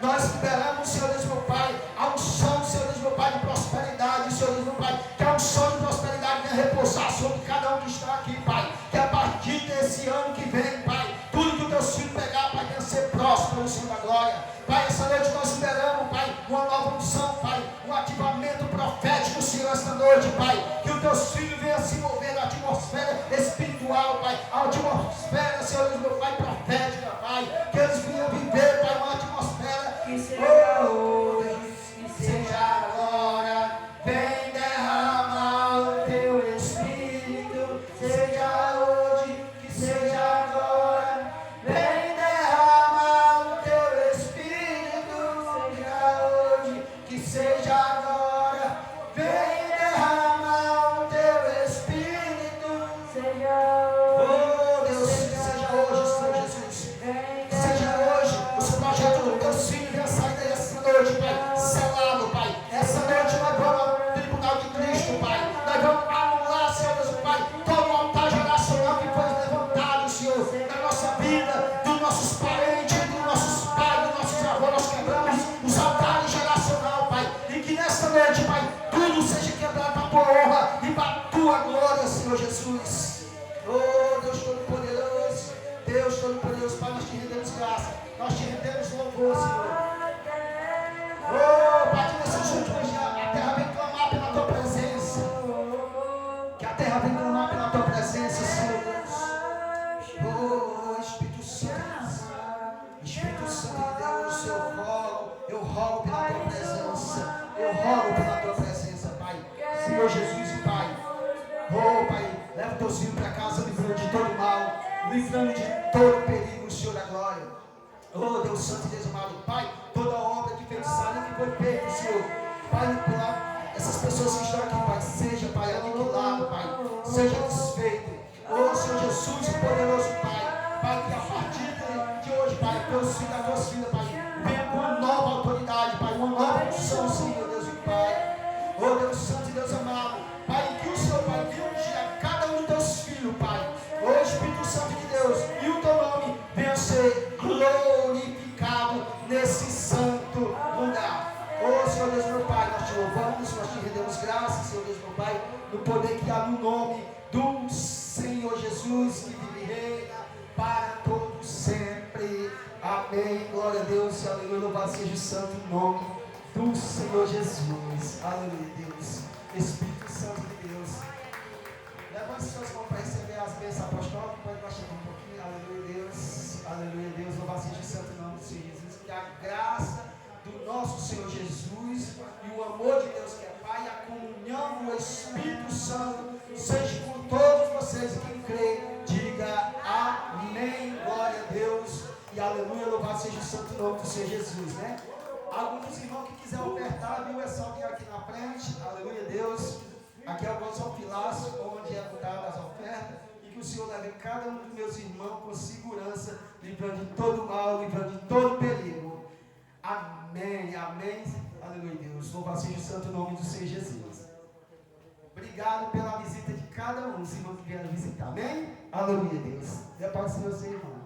S2: nós liberamos, Senhor Deus, meu Pai, a unção, Senhor Deus, meu Pai, de prosperidade, Senhor Deus, meu Pai, que a unção de prosperidade venha repousar sobre cada um que está aqui, Pai, que a partir desse ano que vem, Pai, tudo que o Teu Filho pegar, Pai, venha ser próspero, Senhor da glória. Pai, essa noite nós liberamos, Pai, uma nova unção, Pai, um ativamento profético, Senhor, esta noite, Pai, que o Teu Filho venha se mover na atmosfera espiritual, Pai, a atmosfera, Senhor Deus, meu Pai, profética, Pai, que eles venham viver, Pai, uma atmosfera que seja hoje, que seja agora, vem derramar o Teu Espírito, seja hoje, que seja agora, vem derramar o Teu Espírito, seja hoje, que seja agora, vem derramar o Teu Espírito, seja hoje, oh Deus, seja hoje, Senhor Jesus, seja hoje, os projetos do Teu Filho venham sair dessa noite, Pai, selado, Pai. Essa noite nós vamos ao tribunal de Cristo, Pai. Nós vamos anular, Senhor Deus, Pai, todo o altar geracional que foi levantado, Senhor, na nossa vida, dos nossos parentes, dos nossos pais, dos nossos avós. Nós quebramos os altares geracional, Pai. E que nesta noite, Pai, tudo seja quebrado para a Tua honra e para a Tua glória, Senhor Jesus. Oh, Deus Todo-Poderoso, Deus Todo-Poderoso, Pai, nós te rendemos graça, nós te rendemos louvor, Senhor. Oh, Pai, que nesses últimos dias a terra vem clamar pela Tua presença, que a terra vem clamar pela Tua presença, Senhor Deus. Oh, Espírito Santo, Espírito Santo de Deus, eu rogo pela Tua presença, eu rogo pela Tua presença, Pai, Senhor Jesus e Pai. Oh, Pai, leva os Teus filhos para casa, livrando de todo mal, livrando de todo perigo, Senhor da glória. Oh, Deus Santo e Deus amado, Pai, toda obra de feitiçaria que foi feita, Senhor, Pai, por essas pessoas que estão aqui, Pai, seja, Pai, aniquilado, Pai, seja desfeito. Oh, Senhor Jesus, poderoso Pai, Pai, que a partir de hoje, Pai, Teus filhos, Tuas filhas, Pai, venha com uma nova autoridade, Pai, uma nova unção, Senhor Deus e Pai. Oh, Deus Santo e Deus amado, Pai, que o Senhor, Pai, venha ungir a cada um dos Teus filhos, Pai. Oh, Espírito Santo de Deus, e o Teu nome venha ser glorificado nesse santo lugar. Oh, Senhor Deus, meu Pai, nós te louvamos, nós te rendemos graças, Senhor Deus, meu Pai, no poder que há no nome do Senhor Jesus, que vive e reina para todos sempre. Amém. Glória a Deus, aleluia. Louvado seja o santo nome do Senhor Jesus. Aleluia, Deus. Espírito Santo de Deus. Levante suas mãos para receber as bênçãos apostólicas. Pode baixar um pouquinho. Aleluia, Deus. Aleluia, Deus. Louvado seja o santo nome do Senhor Jesus. Que a graça do nosso Senhor Jesus e o amor de Deus que é Pai, a comunhão do Espírito Santo seja com todos vocês. E quem crê, diga amém. Glória a Deus. E aleluia, louvado seja o santo nome do Senhor Jesus, né? Alguns irmãos que quiserem ofertar, viu? É só vir aqui na frente. Aleluia, Deus. Aqui é o nosso alfilaço, onde é dadas as ofertas. E que o Senhor leve cada um dos meus irmãos com segurança, livrando de todo mal, livrando de todo perigo. Amém, amém. Aleluia, Deus. Louvado seja o santo nome do Senhor Jesus. Obrigado pela visita de cada um, os irmãos que vieram visitar. Amém? Aleluia, Deus. E a paz do Senhor, irmão.